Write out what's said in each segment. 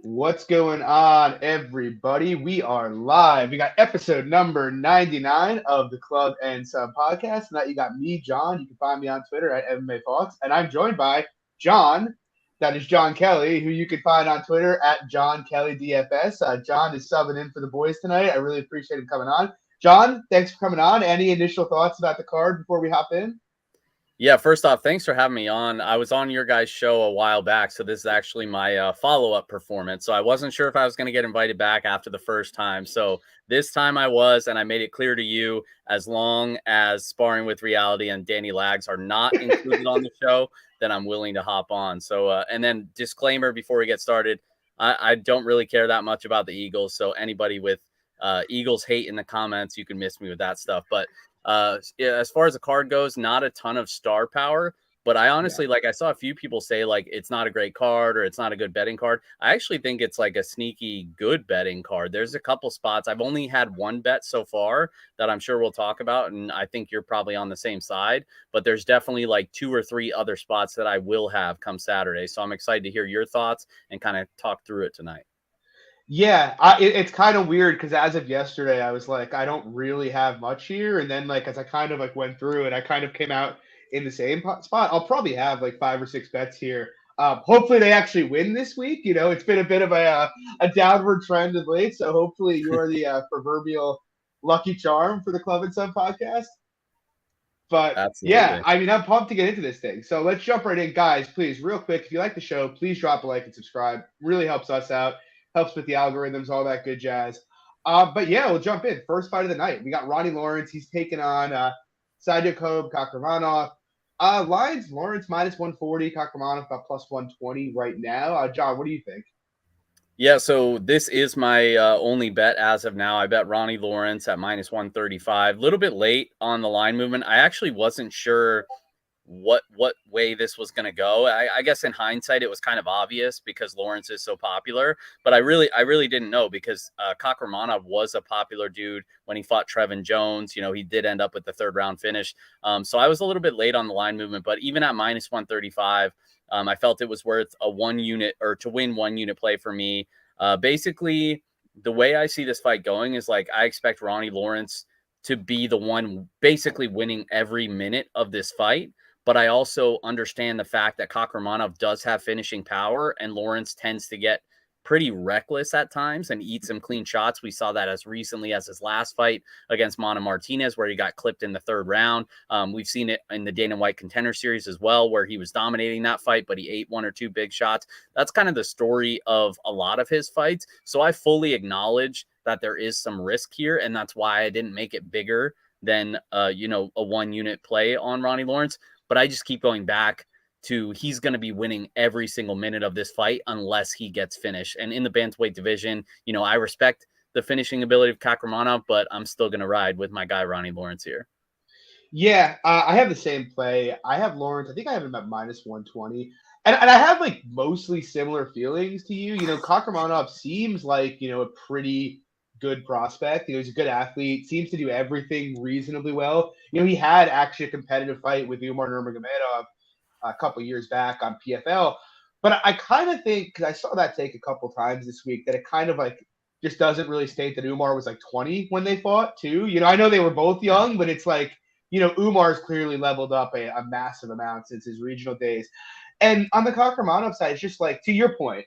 What's going on, everybody? We are live. We got episode number 99 of the Club and Sub podcast. And that you got me, John. You can find me on Twitter at MMA Fox. And I'm joined by John. That is Jon Kelly, who you can find on Twitter at Jon Kelly DFS. John is subbing in for the boys tonight. I really appreciate him coming on. John, thanks for coming on. Any initial thoughts about the card before we hop in? Yeah, first off, thanks for having me on. I was on your guys' show a while back, so this is actually my follow-up performance. So I wasn't sure if I was going to get invited back after the first time. So this time I was, and I made it clear to you, as long as Sparring with Reality and Danny Lags are not included on the show, then I'm willing to hop on. So, and then disclaimer before we get started, I don't really care that much about the Eagles. So anybody with Eagles hate in the comments, you can miss me with that stuff. But yeah, as far as the card goes, not a ton of star power, but I honestly I saw a few people say like it's not a great card or it's not a good betting card. I actually think it's like a sneaky good betting card. There's a couple spots. I've only had one bet so far that I'm sure we'll talk about, and I think you're probably on the same side, but there's definitely like two or three other spots that I will have come Saturday. So I'm excited to hear your thoughts and kind of talk through it tonight. Yeah, it's kind of weird because as of yesterday, I was like, I don't really have much here, and then like as I kind of like went through it, I kind of came out in the same spot. I'll probably have like 5 or 6 bets here. Hopefully, they actually win this week. You know, it's been a bit of a downward trend of late, so hopefully, you are the proverbial lucky charm for the Club and Sub podcast. But yeah, Absolutely. I mean, I'm pumped to get into this thing. So let's jump right in, guys. Please, real quick, if you like the show, please drop a like and subscribe. Really helps us out, helps with the algorithms, all that good jazz. But yeah, we'll jump in. First fight of the night. We got Ronnie Lawrence. He's taking on Kakhramonov. Lines Lawrence minus 140, Kakhramonov about plus 120 right now. John, what do you think? Yeah, so this is my only bet as of now. I bet Ronnie Lawrence at minus 135. A little bit late on the line movement. I actually wasn't sure what way this was going to go. I guess in hindsight it was kind of obvious because Lawrence is so popular, but I really didn't know because Kakhramonov was a popular dude when he fought Trevin Jones. You know, he did end up with the third round finish. So I was a little bit late on the line movement, but even at minus 135, I felt it was worth a 1 unit or to win 1 unit play for me. Basically, the way I see this fight going is like I expect Ronnie Lawrence to be the one basically winning every minute of this fight. But I also understand the fact that Kakhramonov does have finishing power, and Lawrence tends to get pretty reckless at times and eat some clean shots. We saw that as recently as his last fight against Mana Martinez, where he got clipped in the third round. We've seen it in the Dana White Contender Series as well, where he was dominating that fight, but he ate one or two big shots. That's kind of the story of a lot of his fights. So I fully acknowledge that there is some risk here, and that's why I didn't make it bigger than a 1 unit play on Ronnie Lawrence. But I just keep going back to he's going to be winning every single minute of this fight unless he gets finished. And in the bantamweight division, I respect the finishing ability of Kakhramonov, but I'm still going to ride with my guy Ronnie Lawrence here. Yeah, I have the same play. I have Lawrence. I think I have him at minus 120. And I have like mostly similar feelings to you. You know, Kakhramonov seems like, a pretty good prospect. He's a good athlete, seems to do everything reasonably well. He had actually a competitive fight with Umar Nurmagomedov a couple years back on PFL. But I kind of think, because I saw that take a couple times this week, that it kind of like just doesn't really state that Umar was like 20 when they fought, too. I know they were both young, but it's like, Umar's clearly leveled up a massive amount since his regional days. And on the Kakhramonov side, it's just like, to your point,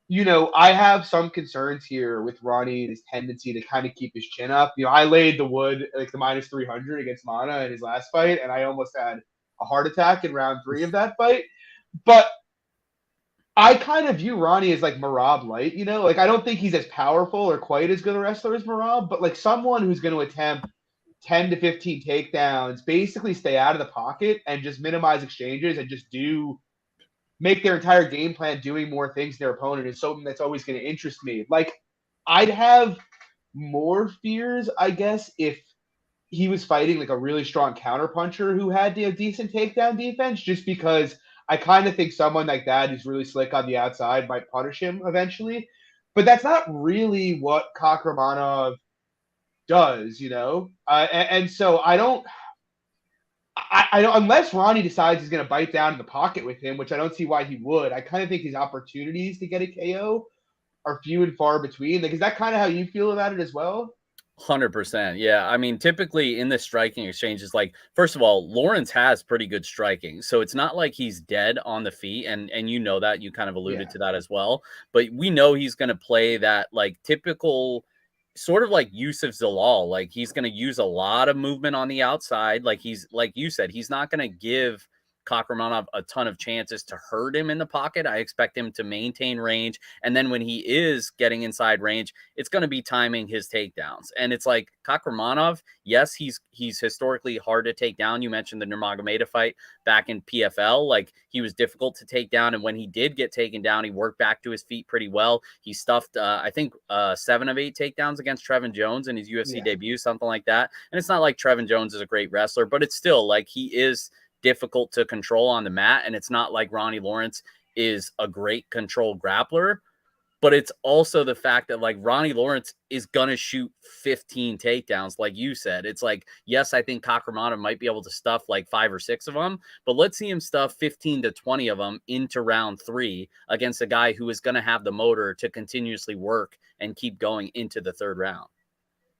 I have some concerns here with Ronnie and his tendency to kind of keep his chin up. I laid the wood, like the minus 300 against Mana in his last fight, and I almost had a heart attack in round 3 of that fight. But I kind of view Ronnie as like Merab light, Like I don't think he's as powerful or quite as good a wrestler as Merab, but like someone who's going to attempt 10 to 15 takedowns, basically stay out of the pocket and just minimize exchanges and just make their entire game plan doing more things than their opponent is something that's always going to interest me. Like I'd have more fears, I guess, if he was fighting like a really strong counterpuncher who had decent takedown defense, just because I kind of think someone like that who's really slick on the outside might punish him eventually. But that's not really what Kakhramonov does, and so I don't, unless Ronnie decides he's going to bite down in the pocket with him, which I don't see why he would. I kind of think his opportunities to get a KO are few and far between. Like, is that kind of how you feel about it as well? 100%. Yeah. I mean, typically in the striking exchanges, like, first of all, Lawrence has pretty good striking. So it's not like he's dead on the feet. And you know that, you kind of alluded to that as well. But we know he's going to play that like typical sort of like Yusuf Zalal. Like, he's going to use a lot of movement on the outside. Like, he's, like you said, he's not going to give Kakhramonov a ton of chances to hurt him in the pocket. I expect him to maintain range. And then when he is getting inside range, it's going to be timing his takedowns. And it's like Kakhramonov, yes, he's historically hard to take down. You mentioned the Nurmagomedov fight back in PFL. Like, he was difficult to take down. And when he did get taken down, he worked back to his feet pretty well. He stuffed, I think, 7 of 8 takedowns against Trevin Jones in his UFC debut, something like that. And it's not like Trevin Jones is a great wrestler, but it's still like he is difficult to control on the mat. And it's not like Ronnie Lawrence is a great control grappler, but it's also the fact that like Ronnie Lawrence is going to shoot 15 takedowns. Like you said, it's like, yes, I think Kakhramonov might be able to stuff like 5 or 6 of them, but let's see him stuff 15 to 20 of them into round 3 against a guy who is going to have the motor to continuously work and keep going into the 3rd round.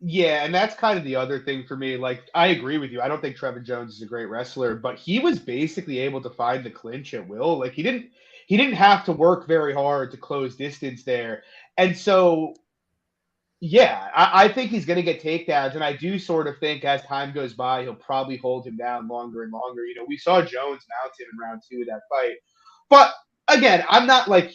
Yeah, and that's kind of the other thing for me. Like, I agree with you. I don't think Trevin Jones is a great wrestler, but he was basically able to find the clinch at will. Like, he didn't have to work very hard to close distance there. And so, yeah, I think he's going to get takedowns, and I do sort of think as time goes by, he'll probably hold him down longer and longer. You know, we saw Jones mount him in round 2 of that fight, but again, I'm not like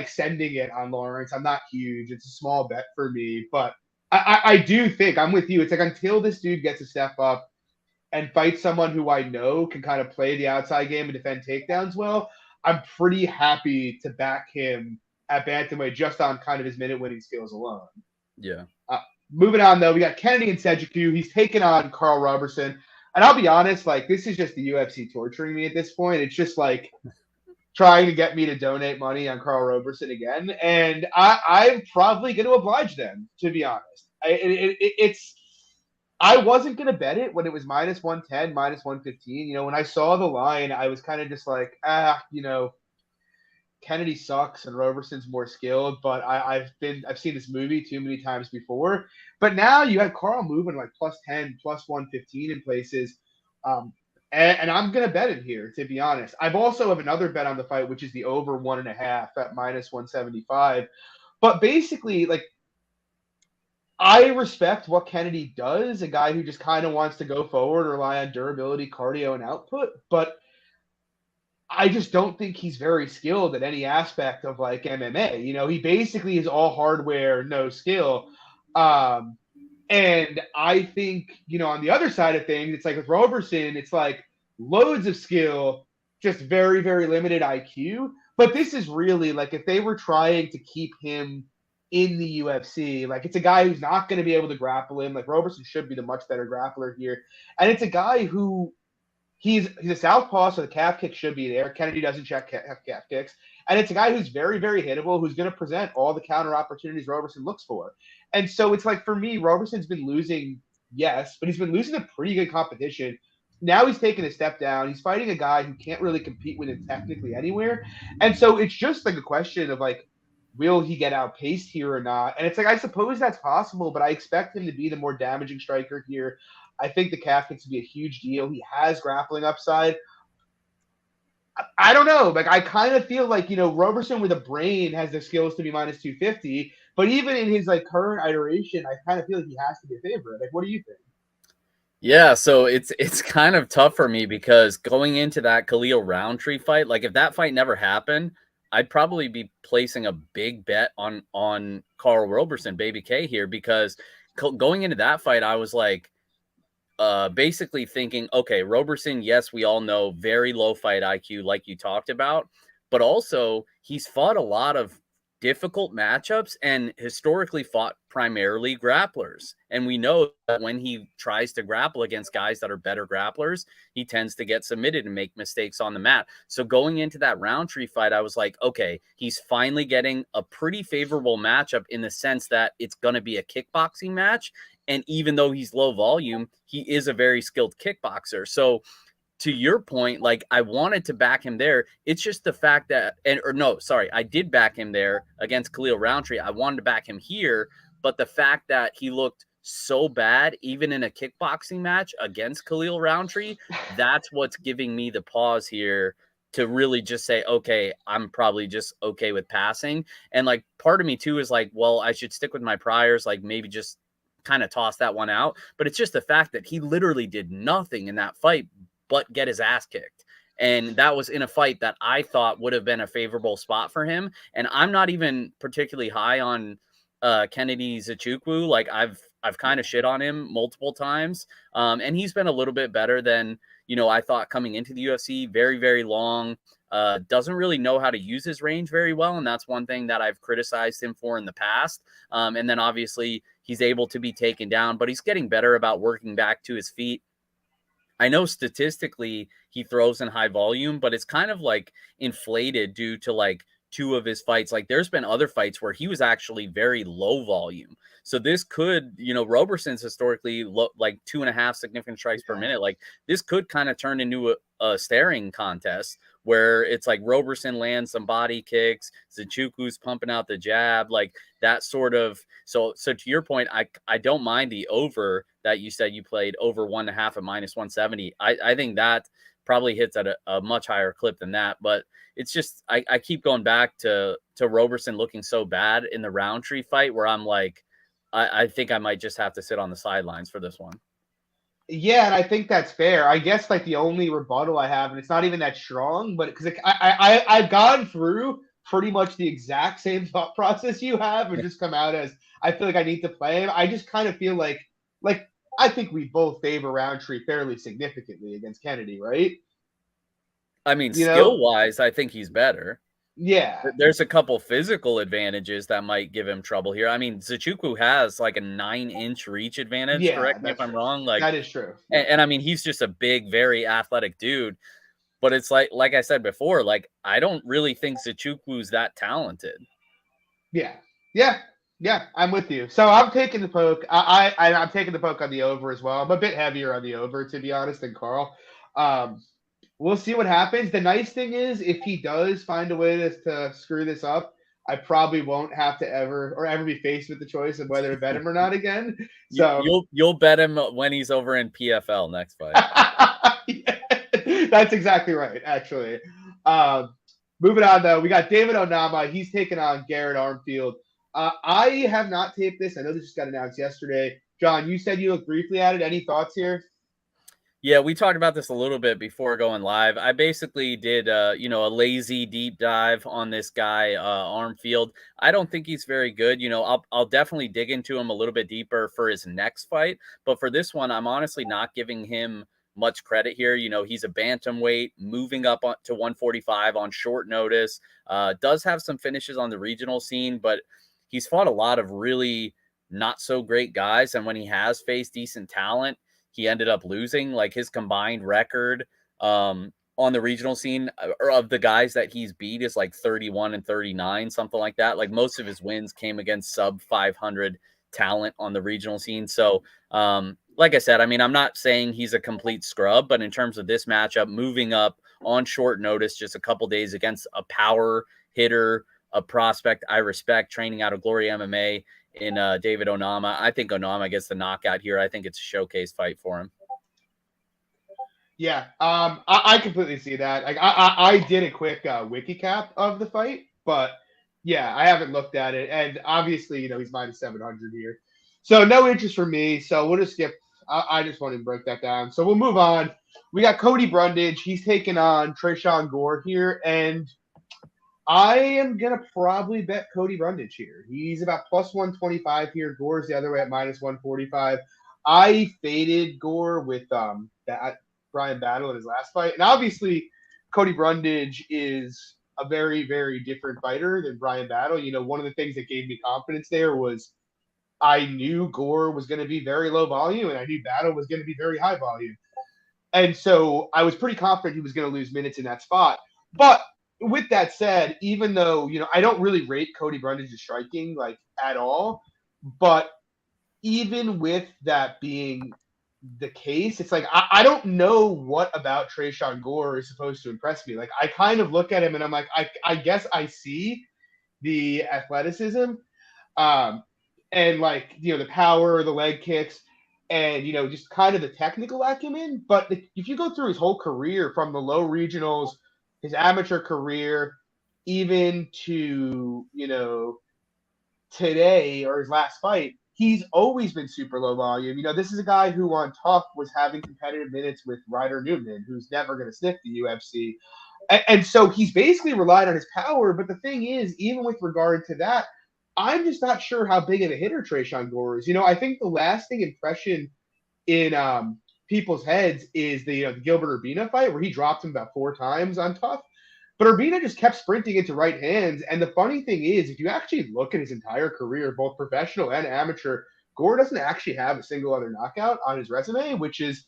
sending it on Lawrence. I'm not huge. It's a small bet for me, but I do think I'm with you. It's like until this dude gets a step up and fights someone who I know can kind of play the outside game and defend takedowns well, I'm pretty happy to back him at bantamweight just on kind of his minute winning skills alone. Yeah. Moving on though, we got Kennedy and Sejiku. He's taking on Carl Roberson, and I'll be honest, like this is just the UFC torturing me at this point. It's just like trying to get me to donate money on Carl Roberson again, and I'm probably going to oblige them, to be honest. I wasn't going to bet it when it was minus 110, minus 115. You know, when I saw the line, I was kind of just like, you know, Kennedy sucks and Roberson's more skilled, but I've seen this movie too many times before. But now you have Carl moving like plus 10, plus 115 in places. And I'm going to bet it here, to be honest. I've also have another bet on the fight, which is the over 1.5 at minus 175. But basically, like, I respect what Kennedy does, a guy who just kind of wants to go forward, rely on durability, cardio, and output. But I just don't think he's very skilled at any aspect of like MMA. You know, he basically is all hardware, no skill. And I think, you know, on the other side of things, it's like with Roberson, it's like loads of skill, just very, very limited IQ. But this is really like if they were trying to keep him in the UFC, like it's a guy who's not going to be able to grapple him. Like Roberson should be the much better grappler here. And it's a guy who he's a southpaw, so the calf kick should be there. Kennedy doesn't check calf kicks. And it's a guy who's very, very hittable, who's going to present all the counter opportunities Roberson looks for. And so it's like, for me, Roberson's been losing, yes, but he's been losing a pretty good competition. Now he's taking a step down. He's fighting a guy who can't really compete with him technically anywhere. And so it's just like a question of like, will he get outpaced here or not? And it's like, I suppose that's possible, but I expect him to be the more damaging striker here. I think the calf kicks would be a huge deal. He has grappling upside. I don't know. Like, I kind of feel like, you know, Roberson with a brain has the skills to be minus 250, but even in his like current iteration, I kind of feel like he has to be a favorite. Like, what do you think? Yeah, so it's kind of tough for me because going into that Khalil Roundtree fight, like if that fight never happened, I'd probably be placing a big bet on Carl Roberson, Baby K here, because going into that fight, I was like, basically thinking, okay, Roberson, yes, we all know very low fight IQ, like you talked about, but also he's fought a lot of difficult matchups and historically fought primarily grapplers. And we know that when he tries to grapple against guys that are better grapplers, he tends to get submitted and make mistakes on the mat. So going into that Roundtree fight, I was like, okay, he's finally getting a pretty favorable matchup in the sense that it's going to be a kickboxing match. And even though he's low volume, he is a very skilled kickboxer. So to your point, like I wanted to back him there. It's just the fact that, I did back him there against Khalil Roundtree. I wanted to back him here, but the fact that he looked so bad, even in a kickboxing match against Khalil Roundtree, that's what's giving me the pause here to really just say, okay, I'm probably just okay with passing. And like part of me too is like, well, I should stick with my priors, like maybe just kind of toss that one out. But it's just the fact that he literally did nothing in that fight but get his ass kicked. And that was in a fight that I thought would have been a favorable spot for him. And I'm not even particularly high on Kennedy Zachukwu. Like I've kind of shit on him multiple times. And he's been a little bit better than, I thought coming into the UFC. Very, very long. Doesn't really know how to use his range very well. And that's one thing that I've criticized him for in the past. And then obviously he's able to be taken down, but he's getting better about working back to his feet. I know statistically he throws in high volume, but it's kind of like inflated due to like two of his fights. Like there's been other fights where he was actually very low volume. So this could, Roberson's historically like 2.5 significant strikes per minute. Like this could kind of turn into a staring contest where it's like Roberson lands some body kicks, Zachukwu's pumping out the jab, like that sort of. So to your point, I don't mind the over that you said you played over 1.5 at -170. I think that probably hits at a much higher clip than that, but it's just I keep going back to Roberson looking so bad in the Roundtree fight where I'm like, I think I might just have to sit on the sidelines for this one. Yeah, and I think that's fair. I guess like the only rebuttal I have, and it's not even that strong, but because I've gone through pretty much the exact same thought process you have, and just come out as I feel like I need to play him. I just kind of feel like I think we both favor Roundtree fairly significantly against Kennedy, right? I mean, skill wise, I think he's better. Yeah. There's a couple physical advantages that might give him trouble here. I mean, Zachukwu has like a 9-inch reach advantage. Yeah, Correct me if I'm wrong. Like that is true. Yeah. And I mean, he's just a big, very athletic dude. But it's like I said before, like I don't really think Zachukwu's that talented. Yeah. I'm with you. So I'm taking the poke. I'm taking the poke on the over as well. I'm a bit heavier on the over, to be honest, than Carl. We'll see what happens. The nice thing is, if he does find a way to screw this up, I probably won't have to ever be faced with the choice of whether to bet him or not again. So you'll bet him when he's over in PFL next fight. Yeah, that's exactly right, actually. Moving on though, we got David Onama. He's taking on Garrett Armfield. I have not taped this. I know this just got announced yesterday. John, you said you looked briefly at it. Any thoughts here? Yeah, we talked about this a little bit before going live. I basically did, a lazy deep dive on this guy, Armfield. I don't think he's very good. I'll definitely dig into him a little bit deeper for his next fight. But for this one, I'm honestly not giving him much credit here. He's a bantamweight moving up to 145 on short notice. Does have some finishes on the regional scene, but he's fought a lot of really not so great guys. And when he has faced decent talent, he ended up losing. Like his combined record on the regional scene of the guys that he's beat is like 31-39, something like that. Like most of his wins came against sub 500 talent on the regional scene. So like I said, I mean, I'm not saying he's a complete scrub, but in terms of this matchup, moving up on short notice, just a couple days against a power hitter, a prospect I respect, training out of Glory MMA in David Onama. I think Onama gets the knockout here. I think it's a showcase fight for him. Yeah, I completely see that. Like I did a quick wiki cap of the fight, but yeah, I haven't looked at it. And obviously, he's -700 here. So no interest for me. So we'll just skip. I just wanted to break that down. So we'll move on. We got Cody Brundage. He's taking on Tresean Gore here. And I am going to probably bet Cody Brundage here. He's about +125 here. Gore's the other way at -145. I faded Gore with that Brian Battle in his last fight. And obviously, Cody Brundage is a very, very different fighter than Brian Battle. One of the things that gave me confidence there was I knew Gore was going to be very low volume, and I knew Battle was going to be very high volume. And so I was pretty confident he was going to lose minutes in that spot. But with that said, even though, I don't really rate Cody Brundage's striking like at all, but even with that being the case. It's like I don't know what about Tresean Gore is supposed to impress me. Like I kind of look at him and I'm like, I guess I see the athleticism, and like the power, the leg kicks, and just kind of the technical acumen. But if you go through his whole career from the low regionals, his amateur career, even to today or his last fight, he's always been super low volume. This is a guy who on Tough was having competitive minutes with Ryder Newman, who's never going to sniff the UFC. And so he's basically relied on his power. But the thing is, even with regard to that, I'm just not sure how big of a hitter Tresean Gore is. I think the lasting impression in people's heads is the Gilbert Urbina fight where he dropped him about 4 times on Tough. But Urbina just kept sprinting into right hands. And the funny thing is, if you actually look at his entire career, both professional and amateur, Gore doesn't actually have a single other knockout on his resume, which is,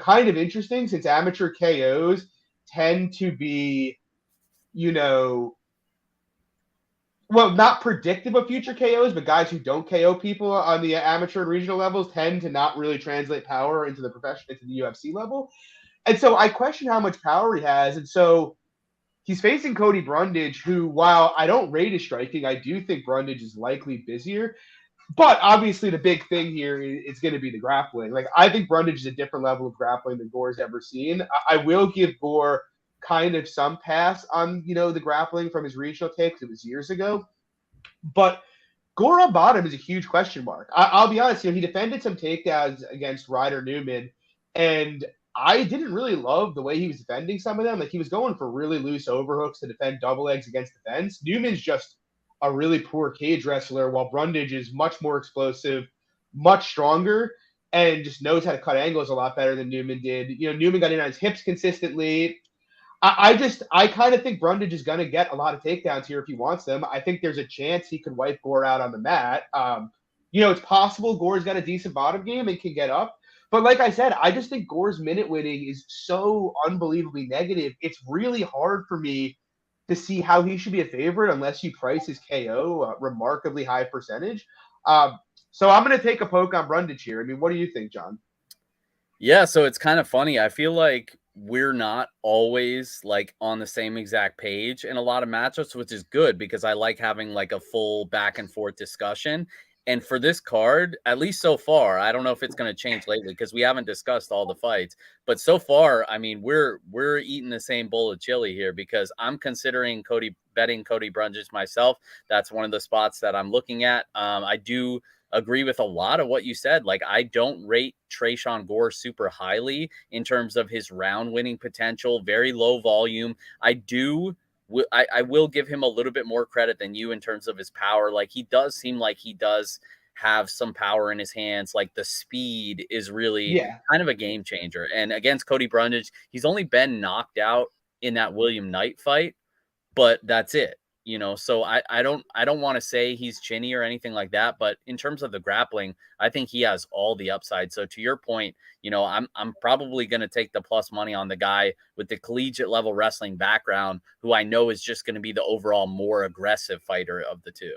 kind of interesting since amateur KOs tend to be, not predictive of future KOs, but guys who don't KO people on the amateur and regional levels tend to not really translate power into the UFC level. And so I question how much power he has. And so he's facing Cody Brundage, who, while I don't rate his striking, I do think Brundage is likely busier. But obviously, the big thing here is going to be the grappling. Like, I think Brundage is a different level of grappling than Gore's ever seen. I will give Gore kind of some pass on, the grappling from his regional take, because it was years ago. But Gore on bottom is a huge question mark. I'll be honest, he defended some takedowns against Ryder Newman, and I didn't really love the way he was defending some of them. Like, he was going for really loose overhooks to defend double legs against the fence. Newman's just a really poor cage wrestler, while Brundage is much more explosive, much stronger, and just knows how to cut angles a lot better than Newman did. Newman got in on his hips consistently. I kind of think Brundage is going to get a lot of takedowns here if he wants them. I think there's a chance he could wipe Gore out on the mat. It's possible Gore's got a decent bottom game and can get up. But like I said, I just think Gore's minute winning is so unbelievably negative. It's really hard for me to see how he should be a favorite unless you price his KO a remarkably high percentage. So I'm going to take a poke on Brundage here. I mean, what do you think, John? Yeah, so it's kind of funny. I feel like we're not always like on the same exact page in a lot of matchups, which is good because I like having like a full back and forth discussion. And for this card, at least so far, I don't know if it's going to change lately because we haven't discussed all the fights. But so far, I mean, we're eating the same bowl of chili here because I'm considering betting Cody Brundage myself. That's one of the spots that I'm looking at. I do agree with a lot of what you said. Like, I don't rate Tresean Gore super highly in terms of his round winning potential. Very low volume. I will give him a little bit more credit than you in terms of his power. Like, he does seem like he does have some power in his hands. Like, the speed is really kind of a game changer. And against Cody Brundage, he's only been knocked out in that William Knight fight, but that's it. So I don't want to say he's chinny or anything like that, but in terms of the grappling, I think he has all the upside. So to your point, I'm probably going to take the plus money on the guy with the collegiate level wrestling background, who I know is just going to be the overall more aggressive fighter of the two.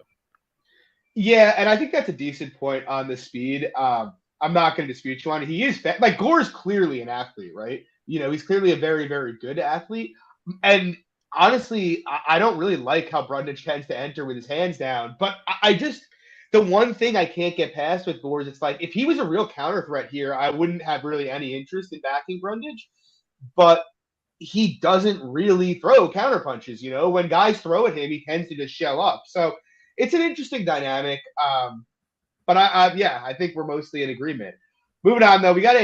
Yeah, and I think that's a decent point on the speed. I'm not going to dispute you on it. He is like, Gore's clearly an athlete, right? He's clearly a very, very good athlete. And honestly, I don't really like how Brundage tends to enter with his hands down. But the one thing I can't get past with Gore is it's like, if he was a real counter threat here, I wouldn't have really any interest in backing Brundage. But he doesn't really throw counter punches. When guys throw at him, he tends to just shell up. So it's an interesting dynamic. But I think we're mostly in agreement. Moving on, though, we got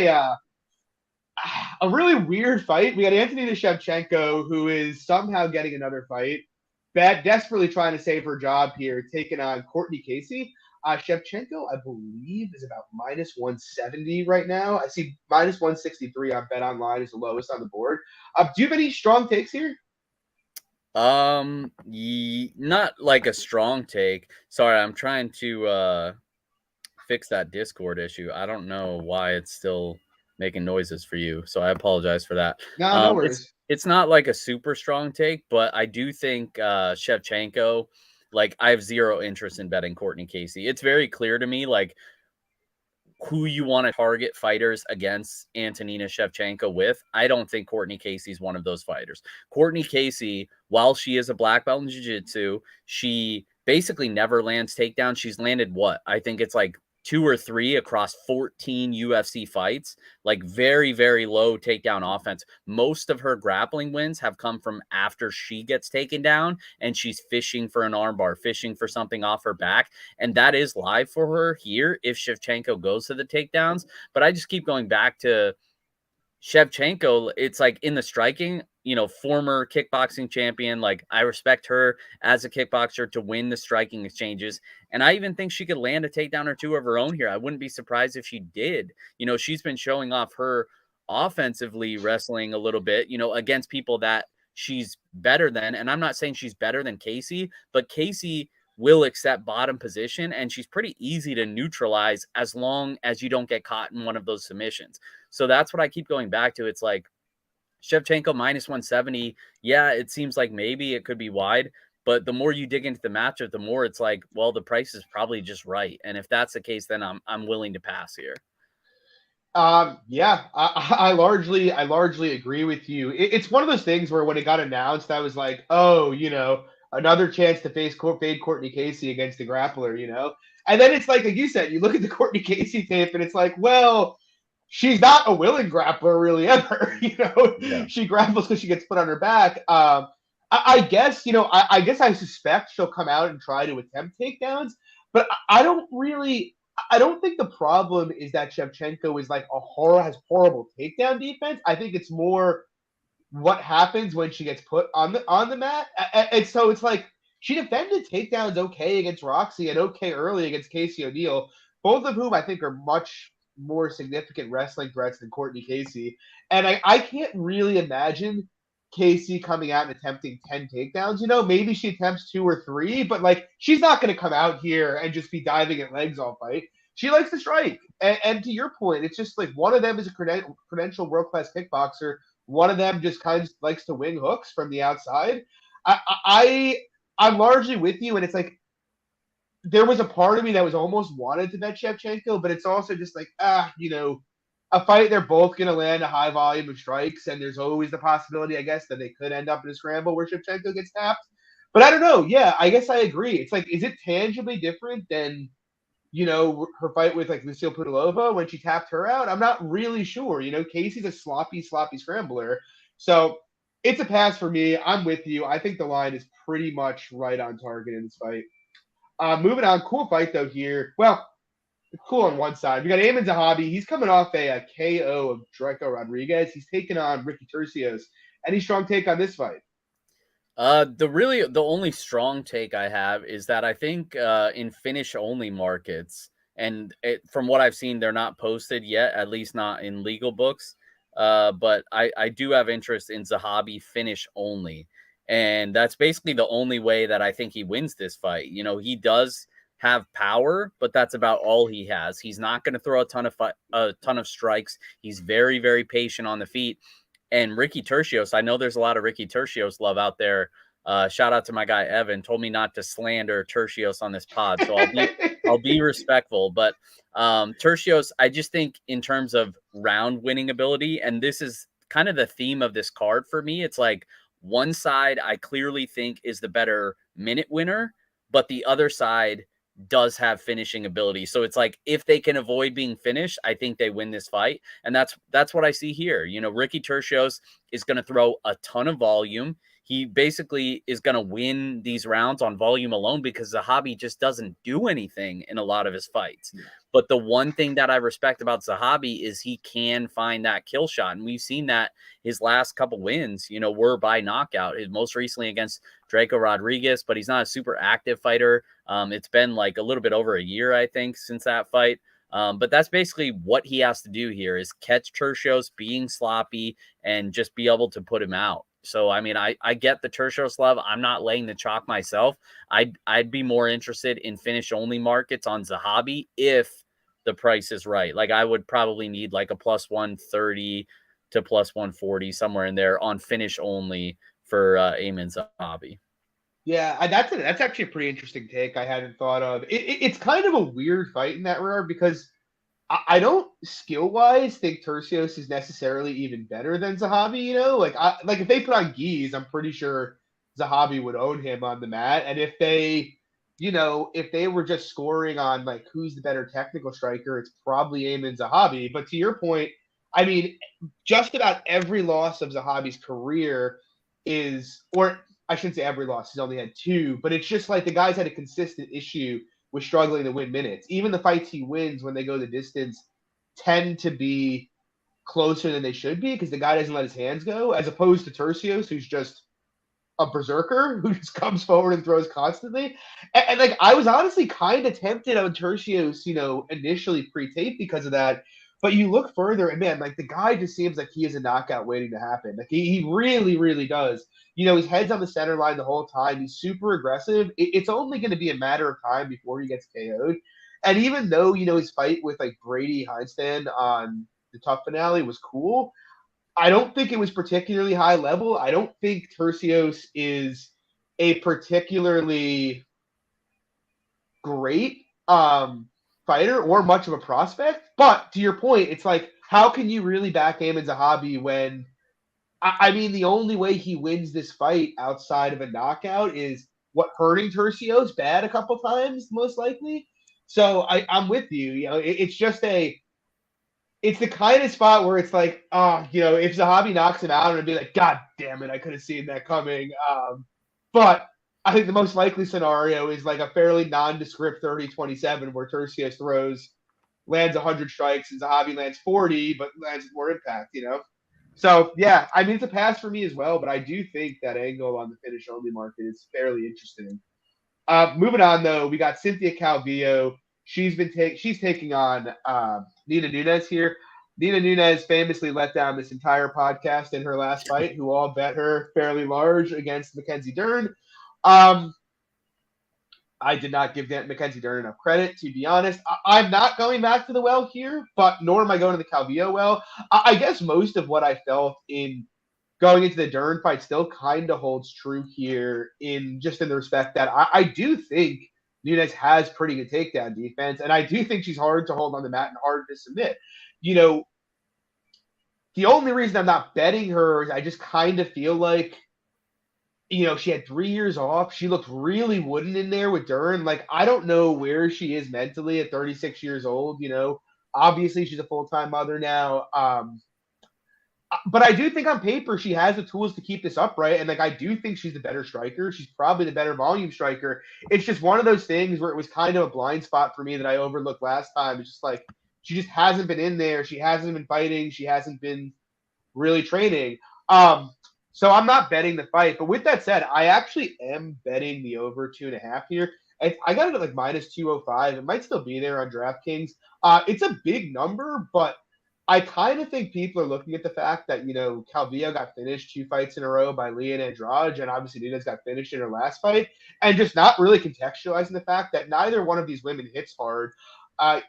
a really weird fight. We got Anthony Shevchenko, who is somehow getting another fight. Desperately trying to save her job here, taking on Courtney Casey. Shevchenko, I believe, is about minus 170 right now. I see minus 163 on Bet Online is the lowest on the board. Do you have any strong takes here? Not like a strong take. Sorry, I'm trying to fix that Discord issue. I don't know why it's still making noises for you, so I apologize for that. No worries. It's not like a super strong take, but I do think Shevchenko, like, I have zero interest in betting Courtney Casey. It's very clear to me, like, who you want to target fighters against Antonina Shevchenko with, I don't think Courtney Casey's one of those fighters. Courtney Casey, while she is a black belt in jiu-jitsu, she basically never lands takedowns. She's landed what? I think it's like 2 or 3 across 14 UFC fights, like very, very low takedown offense. Most of her grappling wins have come from after she gets taken down and she's fishing for an armbar, fishing for something off her back. And that is live for her here if Shevchenko goes to the takedowns. But I just keep going back to Shevchenko. It's like in the striking, former kickboxing champion. Like I respect her as a kickboxer to win the striking exchanges. And I even think she could land a takedown or 2 of her own here. I wouldn't be surprised if she did. She's been showing off her offensively wrestling a little bit, against people that she's better than. And I'm not saying she's better than Casey, but Casey will accept bottom position and she's pretty easy to neutralize as long as you don't get caught in one of those submissions. So that's what I keep going back to. It's like Shevchenko minus 170. Yeah, it seems like maybe it could be wide, but the more you dig into the matchup, the more it's like, well, the price is probably just right. And if that's the case, then I'm willing to pass here. Yeah, I largely agree with you. It's one of those things where when it got announced, I was like, oh, another chance to fade Courtney Casey against the grappler, And then it's like you said, you look at the Courtney Casey tape and it's like, well, she's not a willing grappler really ever. Yeah. She grapples because she gets put on her back. I guess, I guess I suspect she'll come out and try to attempt takedowns, but I don't think the problem is that Shevchenko is like has horrible takedown defense. I think it's more what happens when she gets put on the mat. And so it's like she defended takedowns okay against Roxy and okay early against Casey O'Neill, both of whom I think are much more significant wrestling threats than Courtney Casey. And I can't really imagine Casey coming out and attempting 10 takedowns. Maybe she attempts 2 or 3, but like she's not going to come out here and just be diving at legs all fight. She likes to strike. And to your point, it's just like one of them is a credentialed world-class kickboxer. One of them just kind of likes to wing hooks from the outside. I'm largely with you, and it's like there was a part of me that was almost wanted to bet Shevchenko, but it's also just like, a fight they're both going to land a high volume of strikes, and there's always the possibility, I guess, that they could end up in a scramble where Shevchenko gets tapped. But I don't know. Yeah, I guess I agree. It's like, is it tangibly different than her fight with like Lucille Pudilova when she tapped her out? I'm not really sure. Casey's a sloppy scrambler. So it's a pass for me. I'm with you. I think the line is pretty much right on target in this fight. Moving on, cool fight though here. Well, cool on one side. We got Amin Zahabi. He's coming off a KO of Draco Rodriguez. He's taking on Ricky Tercios. Any strong take on this fight? The only strong take I have is that I think in finish only markets, and from what I've seen, they're not posted yet, at least not in legal books. But I do have interest in Zahabi finish only, and that's basically the only way that I think he wins this fight. He does have power, but that's about all he has. He's not going to throw a ton of strikes. He's very, very patient on the feet. And Ricky Tercios, I know there's a lot of Ricky Tercios love out there. Shout out to my guy Evan. Told me not to slander Tercios on this pod, so I'll be respectful. But Tercios, I just think in terms of round winning ability, and this is kind of the theme of this card for me. It's like one side I clearly think is the better minute winner, but the other side does have finishing ability. So it's like if they can avoid being finished, I think they win this fight. And that's what I see here. Ricky Tercios is going to throw a ton of volume. He basically is going to win these rounds on volume alone because Zahabi just doesn't do anything in a lot of his fights. Yeah. But the one thing that I respect about Zahabi is he can find that kill shot. And we've seen that his last couple wins, were by knockout. His most recently against Draco Rodriguez, but he's not a super active fighter. It's been like a little bit over a year, I think, since that fight. But that's basically what he has to do here is catch Tercios being sloppy and just be able to put him out. So, I mean, I get the Tercios love. I'm not laying the chalk myself. I'd be more interested in finish only markets on Zahabi if the price is right. Like I would probably need like a plus 130 to plus 140 somewhere in there on finish only for Amin Zahabi. Yeah, that's actually a pretty interesting take I hadn't thought of. It's kind of a weird fight in that regard because I don't skill-wise think Tercios is necessarily even better than Zahabi, like if they put on Geese, I'm pretty sure Zahabi would own him on the mat. And if they were just scoring on like who's the better technical striker, it's probably Ayman Zahabi. But to your point, I mean, just about every loss of Zahabi's career or I shouldn't say every loss, he's only had two, but it's just like the guy's had a consistent issue with struggling to win minutes. Even the fights he wins when they go the distance tend to be closer than they should be because the guy doesn't let his hands go, as opposed to Tercios, who's just a berserker who just comes forward and throws constantly. And like I was honestly kind of tempted on Tercios, initially pre-tape because of that. But you look further, and man, like the guy just seems like he is a knockout waiting to happen. Like he really, really does. His head's on the center line the whole time. He's super aggressive. It's only going to be a matter of time before he gets KO'd. And even though, his fight with like Brady Heinstein on the Tough finale was cool, I don't think it was particularly high level. I don't think Tercios is a particularly great fighter or much of a prospect. But to your point, it's like, how can you really back Ayman Zahabi when, I mean, the only way he wins this fight outside of a knockout is hurting Tercios bad a couple times, most likely. So I'm with you. It's the kind of spot where it's like, if Zahabi knocks him out, it'd be like, God damn it, I could have seen that coming. But I think the most likely scenario is like a fairly nondescript 30-27 where Tercios lands 100 strikes and Zahabi lands 40, but lands with more impact, So, yeah, I mean, it's a pass for me as well, but I do think that angle on the finish-only market is fairly interesting. Moving on, though, we got Cynthia Calvillo. She's taking on Nina Nunes here. Nina Nunes famously let down this entire podcast in her last fight, who all bet her fairly large against Mackenzie Dern. I did not give Mackenzie Dern enough credit, to be honest. I'm not going back to the well here, but nor am I going to the Calvillo well. I guess most of what I felt in going into the Dern fight still kind of holds true here in the respect that I do think Nunes has pretty good takedown defense, and I do think she's hard to hold on the mat and hard to submit. The only reason I'm not betting her is I just kind of feel like, she had 3 years off. She looked really wooden in there with Dern. Like, I don't know where she is mentally at 36 years old. Obviously she's a full-time mother now. But I do think on paper she has the tools to keep this upright, and like I do think she's the better striker. She's probably the better volume striker. It's just one of those things where it was kind of a blind spot for me that I overlooked last time. It's just like she just hasn't been in there. She hasn't been fighting. She hasn't been really training. So I'm not betting the fight. But with that said, I actually am betting the over 2.5 here. I got it at like minus 205. It might still be there on DraftKings. It's a big number, but I kind of think people are looking at the fact that, Calvillo got finished 2 fights in a row by Lee and Andrade, and obviously Nunes got finished in her last fight, and just not really contextualizing the fact that neither one of these women hits hard.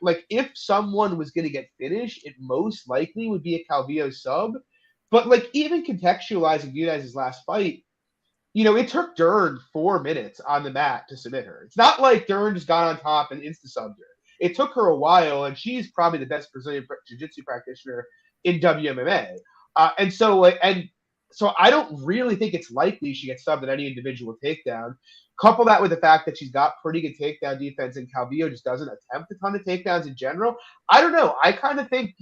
Like, if someone was going to get finished, it most likely would be a Calvillo sub. But, like, even contextualizing Nunes' last fight, it took Dern 4 minutes on the mat to submit her. It's not like Dern just got on top and insta-subbed her. It took her a while, and she's probably the best Brazilian jiu-jitsu practitioner in WMMA. And so I don't really think it's likely she gets subbed at any individual takedown. Couple that with the fact that she's got pretty good takedown defense, and Calvillo just doesn't attempt a ton of takedowns in general. I don't know. I kind of think,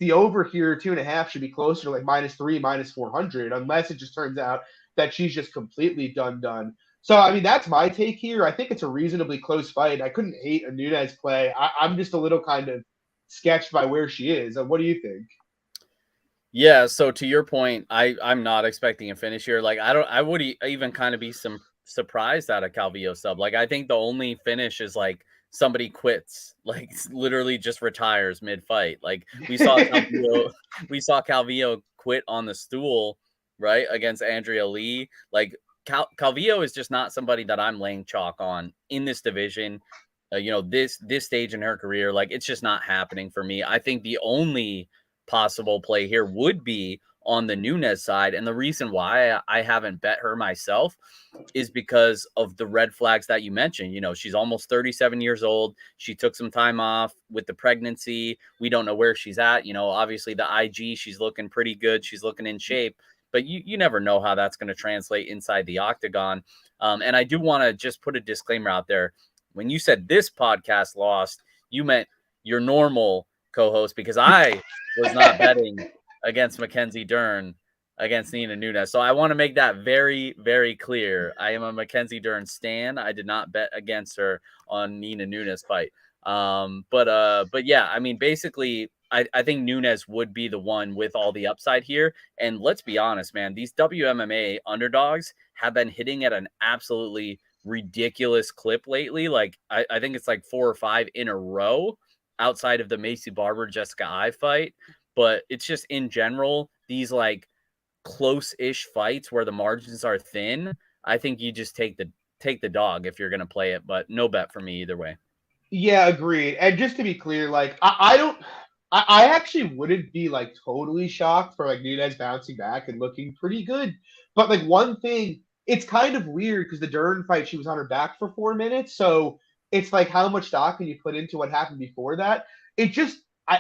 the over here 2.5 should be closer to like -3, -400, unless it just turns out that she's just completely done. So, I mean, that's my take here. I think it's a reasonably close fight. I couldn't hate a Nunes play. I'm just a little kind of sketched by where she is. What do you think? Yeah, so to your point, I'm not expecting a finish here. Like, I would even kind of be surprised at a Calvillo sub. Like, I think the only finish is like somebody quits, like literally just retires mid-fight. Like we saw Calvillo quit on the stool, right, against Andrea Lee. Like Calvillo is just not somebody that I'm laying chalk on in this division. This stage in her career, like it's just not happening for me. I think the only possible play here would be on the Nunes side. And the reason why I haven't bet her myself is because of the red flags that you mentioned. You know, she's almost 37 years old. She took some time off with the pregnancy. We don't know where she's at. You know, obviously the IG, she's looking pretty good. She's looking in shape, but you never know how that's going to translate inside the octagon. And I do want to just put a disclaimer out there. When you said this podcast lost, you meant your normal co-host, because I was not betting against Mackenzie Dern against Nina Nunes. So I want to make that very, very clear. I am a Mackenzie Dern stan. I did not bet against her on Nina Nunes fight. But yeah, I mean, basically, I think Nunes would be the one with all the upside here. And let's be honest, man, these WMMA underdogs have been hitting at an absolutely ridiculous clip lately. Like I think it's like 4 or 5 in a row outside of the Macy Barber Jessica I fight. But it's just in general, these like close-ish fights where the margins are thin, I think you just take the dog if you're going to play it, but no bet for me either way. Yeah, agreed. And just to be clear, like I actually wouldn't be like totally shocked for like Nunes bouncing back and looking pretty good. But like one thing, it's kind of weird because the Dern fight, she was on her back for 4 minutes. So it's like how much stock can you put into what happened before that?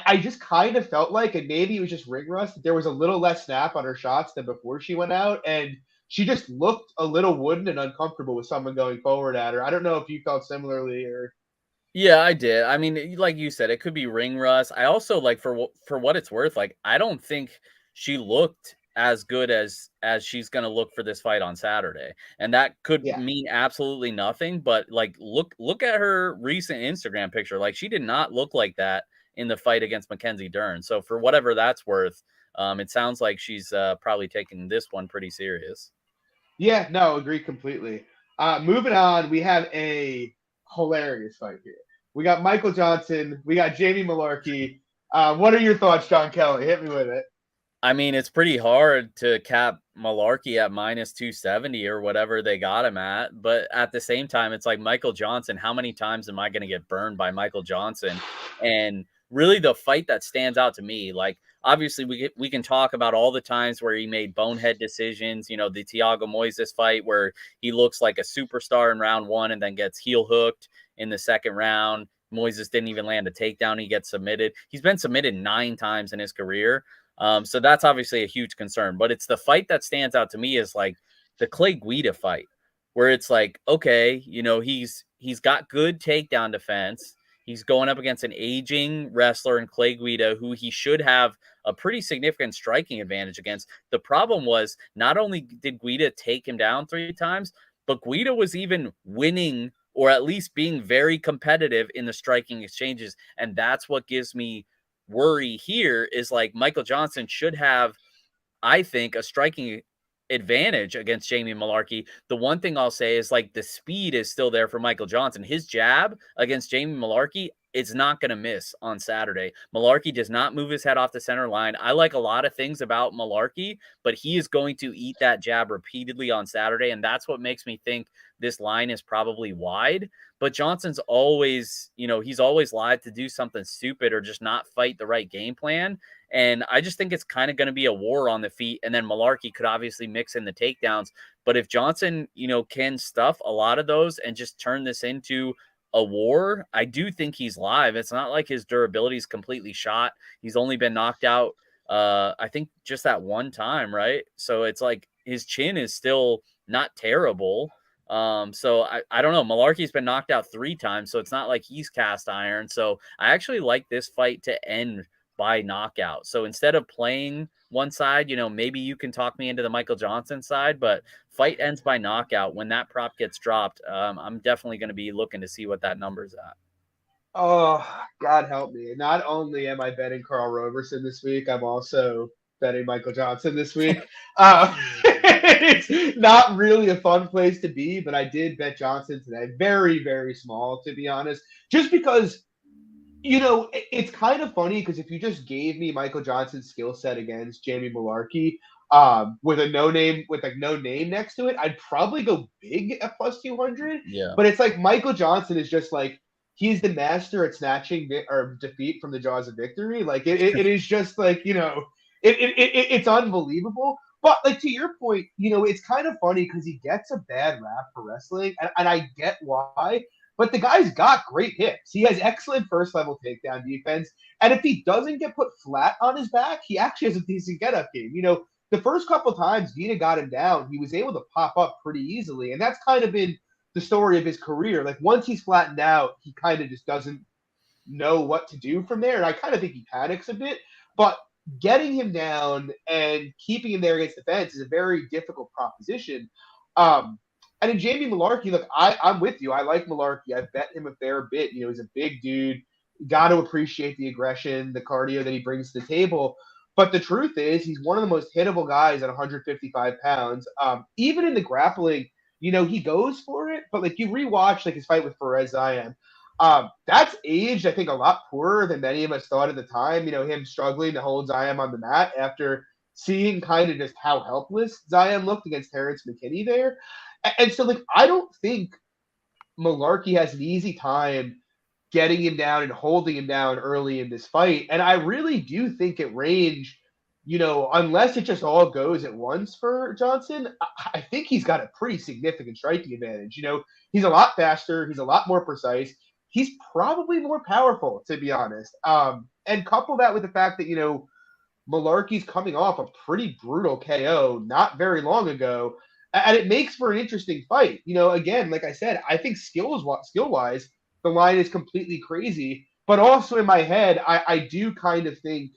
I just kind of felt like, and maybe it was just ring rust, there was a little less snap on her shots than before she went out. And she just looked a little wooden and uncomfortable with someone going forward at her. I don't know if you felt similarly or. Yeah, I did. I mean, like you said, it could be ring rust. I also like for what it's worth, like I don't think she looked as good as she's going to look for this fight on Saturday. And that could Yeah. mean absolutely nothing, but like look at her recent Instagram picture. Like she did not look like that in the fight against Mackenzie Dern. So for whatever that's worth, it sounds like she's probably taking this one pretty serious. Yeah, no, agree completely. Moving on, we have a hilarious fight here. We got Michael Johnson. We got Jamie Malarkey. What are your thoughts, Jon Kelly? Hit me with it. I mean, it's pretty hard to cap Malarkey at minus 270 or whatever they got him at. But at the same time, it's like Michael Johnson. How many times am I going to get burned by Michael Johnson? And really the fight that stands out to me, like obviously we can talk about all the times where he made bonehead decisions, you know, the Thiago Moises fight where he looks like a superstar in round 1 and then gets heel hooked in the second round. Moises didn't even land a takedown. He gets submitted. He's been submitted 9 times in his career. So that's obviously a huge concern, but it's the fight that stands out to me is like the Clay Guida fight, where it's like, okay, you know, he's got good takedown defense. He's going up against an aging wrestler in Clay Guida, who he should have a pretty significant striking advantage against. The problem was not only did Guida take him down 3 times, but Guida was even winning or at least being very competitive in the striking exchanges. And that's what gives me worry here is like Michael Johnson should have, I think, a striking advantage against Jamie Malarkey. The one thing I'll say is like the speed is still there for Michael Johnson. His jab against Jamie Malarkey, it's not going to miss on Saturday. Malarkey does not move his head off the center line. I like a lot of things about Malarkey, but he is going to eat that jab repeatedly on Saturday, and that's what makes me think this line is probably wide. But Johnson's always, you know, he's always live to do something stupid or just not fight the right game plan. And I just think it's kind of going to be a war on the feet. And then Malarkey could obviously mix in the takedowns. But if Johnson, you know, can stuff a lot of those and just turn this into a war, I do think he's live. It's not like his durability is completely shot. He's only been knocked out, I think, just that one time, right? So it's like his chin is still not terrible. So I don't know. Malarkey's been knocked out 3 times, so it's not like he's cast iron. So I actually like this fight to end by knockout. So instead of playing one side, you know, maybe you can talk me into the Michael Johnson side, but fight ends by knockout. When that prop gets dropped, I'm definitely going to be looking to see what that number's at. Oh, God help me. Not only am I betting Carl Roberson this week, I'm also betting Michael Johnson this week. It's not really a fun place to be, but I did bet Johnson today. Very, very small, to be honest. Just because, you know, it's kind of funny because if you just gave me Michael Johnson's skill set against Jamie Malarkey, with a no name next to it, I'd probably go big at plus 200. Yeah. But it's like Michael Johnson is just like, he's the master at snatching or defeat from the jaws of victory. Like it is just like, you know, It's unbelievable. But like to your point, it's kind of funny because he gets a bad rap for wrestling, and I get why. But the guy's got great hips. He has excellent first level takedown defense, and if he doesn't get put flat on his back, he actually has a decent get up game. The first couple times Vita got him down, he was able to pop up pretty easily, and that's kind of been the story of his career. Like once he's flattened out, he kind of just doesn't know what to do from there, and I kind of think he panics a bit. But getting him down and keeping him there against the fence is a very difficult proposition. And in Jamie Malarkey, look, I'm with you. I like Malarkey. I bet him a fair bit. He's a big dude. Got to appreciate the aggression, the cardio that he brings to the table. But the truth is, he's one of the most hittable guys at 155 pounds. Even in the grappling, he goes for it. But like you rewatch like his fight with Perez Zayan, that's aged, I think, a lot poorer than many of us thought at the time. Him struggling to hold Zayan on the mat after seeing kind of just how helpless Zayan looked against Terrence McKinney there. And so, like, I don't think Malarkey has an easy time getting him down and holding him down early in this fight. And I really do think at range, unless it just all goes at once for Johnson, I think he's got a pretty significant striking advantage. He's a lot faster. He's a lot more precise. He's probably more powerful, to be honest. And couple that with the fact that, Malarkey's coming off a pretty brutal KO not very long ago. And it makes for an interesting fight. Again, like I said, I think skill-wise, the line is completely crazy. But also in my head, I do kind of think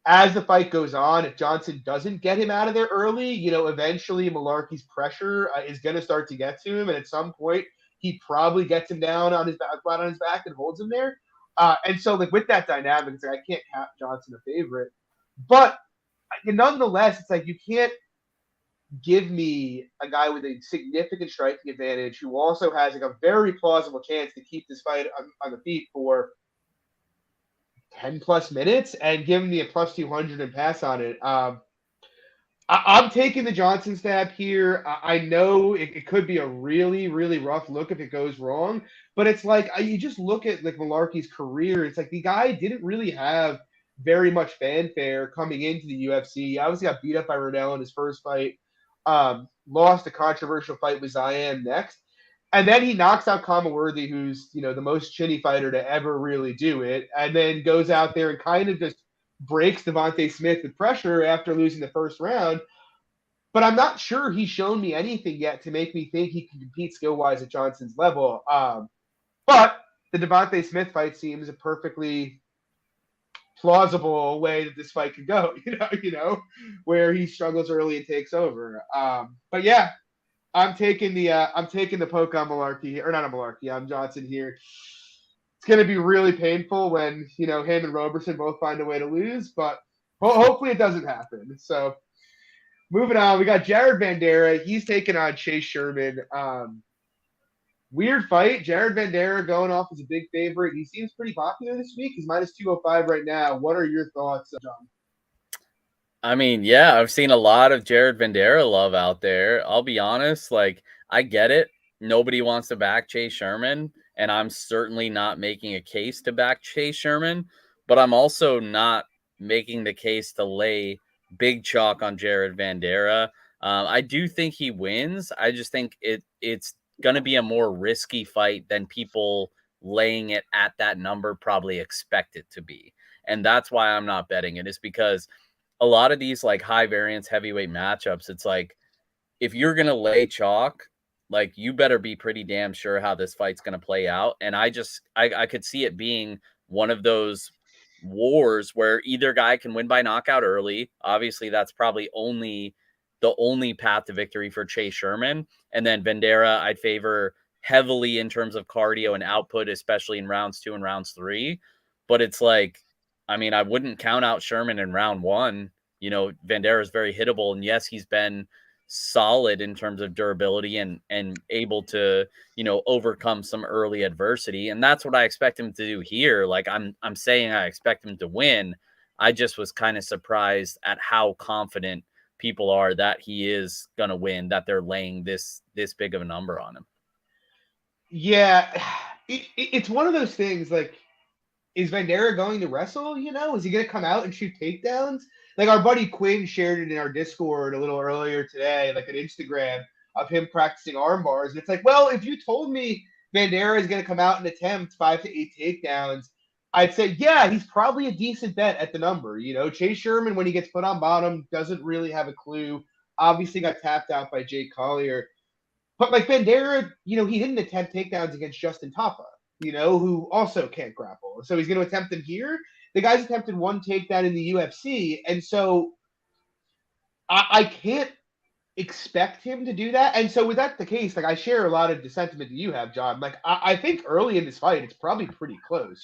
as the fight goes on, if Johnson doesn't get him out of there early, eventually Malarkey's pressure is going to start to get to him. And at some point, he probably gets him down on his back, flat on his back, and holds him there. And so, like with that dynamic, it's like I can't cap Johnson a favorite. But nonetheless, it's like you can't give me a guy with a significant striking advantage who also has like a very plausible chance to keep this fight on the feet for 10 plus minutes and give me a plus 200 and pass on it. I'm taking the Johnson stab here. I know it could be a really, really rough look if it goes wrong, but it's like you just look at like Malarkey's career. It's like the guy didn't really have very much fanfare coming into the UFC. He obviously got beat up by Ronell in his first fight. Lost a controversial fight with Zayan next. And then he knocks out Kamaworthy, who's, the most chinny fighter to ever really do it, and then goes out there and kind of just breaks Devontae Smith with pressure after losing the first round. But I'm not sure he's shown me anything yet to make me think he can compete skill-wise at Johnson's level. But the Devontae Smith fight seems a perfectly plausible way that this fight could go, where he struggles early and takes over. But yeah, I'm taking the poke on Malarkey, or not on Malarkey, on Johnson here. It's going to be really painful when, him and Roberson both find a way to lose, but hopefully it doesn't happen. So moving on, we got Jared Bandera. He's taking on Chase Sherman. Weird fight. Jared Bandera going off as a big favorite. He seems pretty popular this week. He's minus 205 right now. What are your thoughts, John? I mean, yeah, I've seen a lot of Jared Bandera love out there. I'll be honest, like, I get it. Nobody wants to back Chase Sherman, and I'm certainly not making a case to back Chase Sherman, but I'm also not making the case to lay big chalk on Jared Bandera. I do think he wins. I just think it's going to be a more risky fight than people laying it at that number probably expect it to be. And that's why I'm not betting it, is because a lot of these like high variance heavyweight matchups, it's like, if you're going to lay chalk, like, you better be pretty damn sure how this fight's going to play out. And I could see it being one of those wars where either guy can win by knockout early. Obviously, that's probably the only path to victory for Chase Sherman. And then Bandera, I'd favor heavily in terms of cardio and output, especially in rounds 2 and rounds 3. But it's like, I mean, I wouldn't count out Sherman in round 1. Bandera is very hittable. And yes, he's been solid in terms of durability and able to, overcome some early adversity. And that's what I expect him to do here. Like, I'm saying I expect him to win. I just was kind of surprised at how confident people are that he is going to win, that they're laying this big of a number on him. Yeah, it's one of those things, like, is Bandera going to wrestle? Is he going to come out and shoot takedowns? Like our buddy Quinn shared it in our Discord a little earlier today, like an Instagram of him practicing arm bars. And it's like, well, if you told me Bandera is going to come out and attempt 5 to 8 takedowns, I'd say, yeah, he's probably a decent bet at the number. Chase Sherman, when he gets put on bottom, doesn't really have a clue. Obviously got tapped out by Jake Collier. But like Bandera, he didn't attempt takedowns against Justin Tapa, who also can't grapple. So he's going to attempt them here. The guy's attempted one takedown in the UFC. And so I can't expect him to do that. And so with that the case, like I share a lot of the sentiment that you have, John. Like I think early in this fight, it's probably pretty close.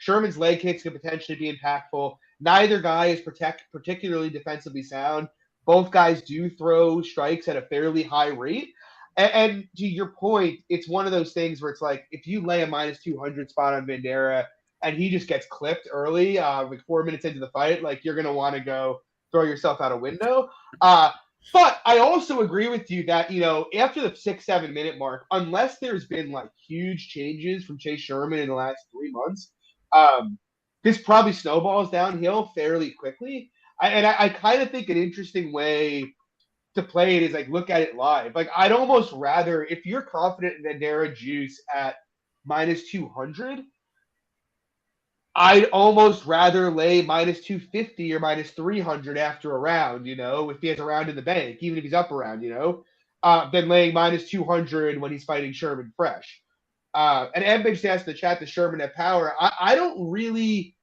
Sherman's leg kicks could potentially be impactful. Neither guy is particularly defensively sound. Both guys do throw strikes at a fairly high rate. And to your point, it's one of those things where it's like if you lay a minus 200 spot on Bandera and he just gets clipped early, like 4 minutes into the fight, like you're going to want to go throw yourself out a window. But I also agree with you that, after the 6-7 minute mark, unless there's been like huge changes from Chase Sherman in the last 3 months, this probably snowballs downhill fairly quickly. I kind of think an interesting way to play it is like look at it live. Like I'd almost rather, if you're confident in Bandera juice at minus 200, I'd almost rather lay minus 250 or minus 300 after a round, if he has a round in the bank, even if he's up around, than laying minus 200 when he's fighting Sherman fresh. And Embage just asked in the chat, does Sherman have power? I don't really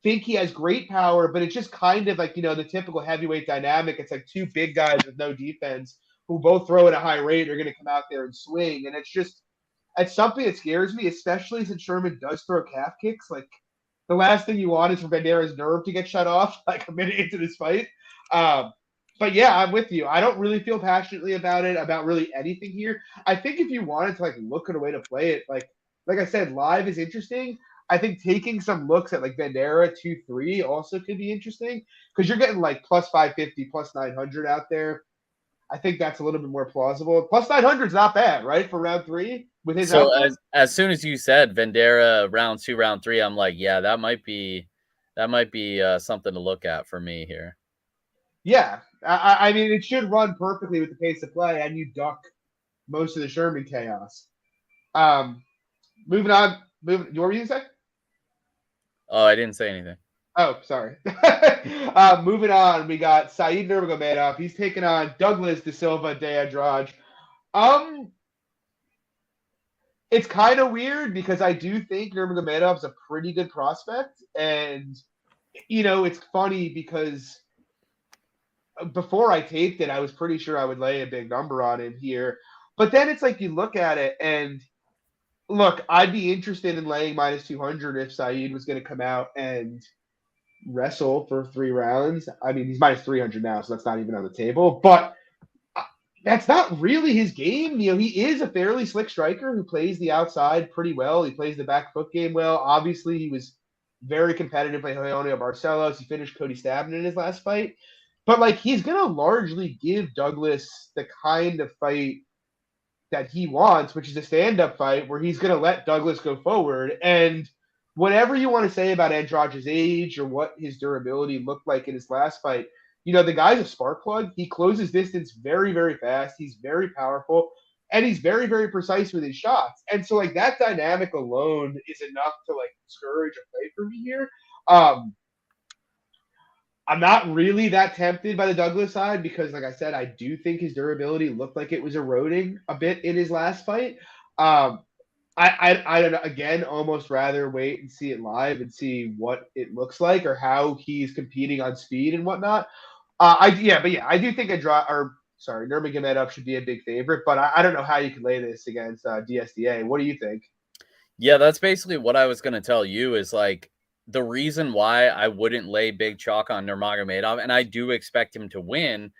think he has great power, but it's just kind of like, the typical heavyweight dynamic. It's like two big guys with no defense who both throw at a high rate are going to come out there and swing. And it's something that scares me, especially since Sherman does throw calf kicks. Like, the last thing you want is for Bandera's nerve to get shut off like a minute into this fight. But yeah, I'm with you. I don't really feel passionately about it, about really anything here. I think if you wanted to like look at a way to play it, like I said, live is interesting. I think taking some looks at like Bandera 2-3 also could be interesting because you're getting like plus 550, plus 900 out there. I think that's a little bit more plausible. Plus 900 is not bad, right, for round 3 with his. So as soon as you said Bandera round 2, round 3, I'm like, yeah, that might be something to look at for me here. Yeah, I mean, it should run perfectly with the pace of play, and you duck most of the Sherman chaos. Moving on. What were you going to say? Oh, I didn't say anything. Oh, sorry. Moving on, we got Said Nurmagomedov. He's taking on Douglas da Silva de Andrade. It's kind of weird because I do think Nurmagomedov's a pretty good prospect. And, it's funny because before I taped it, I was pretty sure I would lay a big number on him here. But then it's like you look at it and look, I'd be interested in laying minus 200 if Said was going to come out and wrestle for 3 rounds. I mean, he's minus 300 now, so that's not even on the table. But that's not really his game. He is a fairly slick striker who plays the outside pretty well. He plays the back foot game well. Obviously, he was very competitive by Leonel Barcelos. He finished Cody Stabden in his last fight. But, like, he's going to largely give Douglas the kind of fight that he wants, which is a stand-up fight where he's going to let Douglas go forward. And whatever you want to say about Andrade's age or what his durability looked like in his last fight, the guy's a spark plug. He closes distance very, very fast. He's very powerful, and he's very, very precise with his shots. And so, like, that dynamic alone is enough to, like, discourage a play for me here. I'm not really that tempted by the Douglas side because, like I said, I do think his durability looked like it was eroding a bit in his last fight. I again almost rather wait and see it live and see what it looks like or how he's competing on speed and whatnot. I do think Nurmagomedov should be a big favorite, but I don't know how you can lay this against DSDA. What do you think? Yeah, that's basically what I was going to tell you is like the reason why I wouldn't lay big chalk on Nurmagomedov, and I do expect him to win,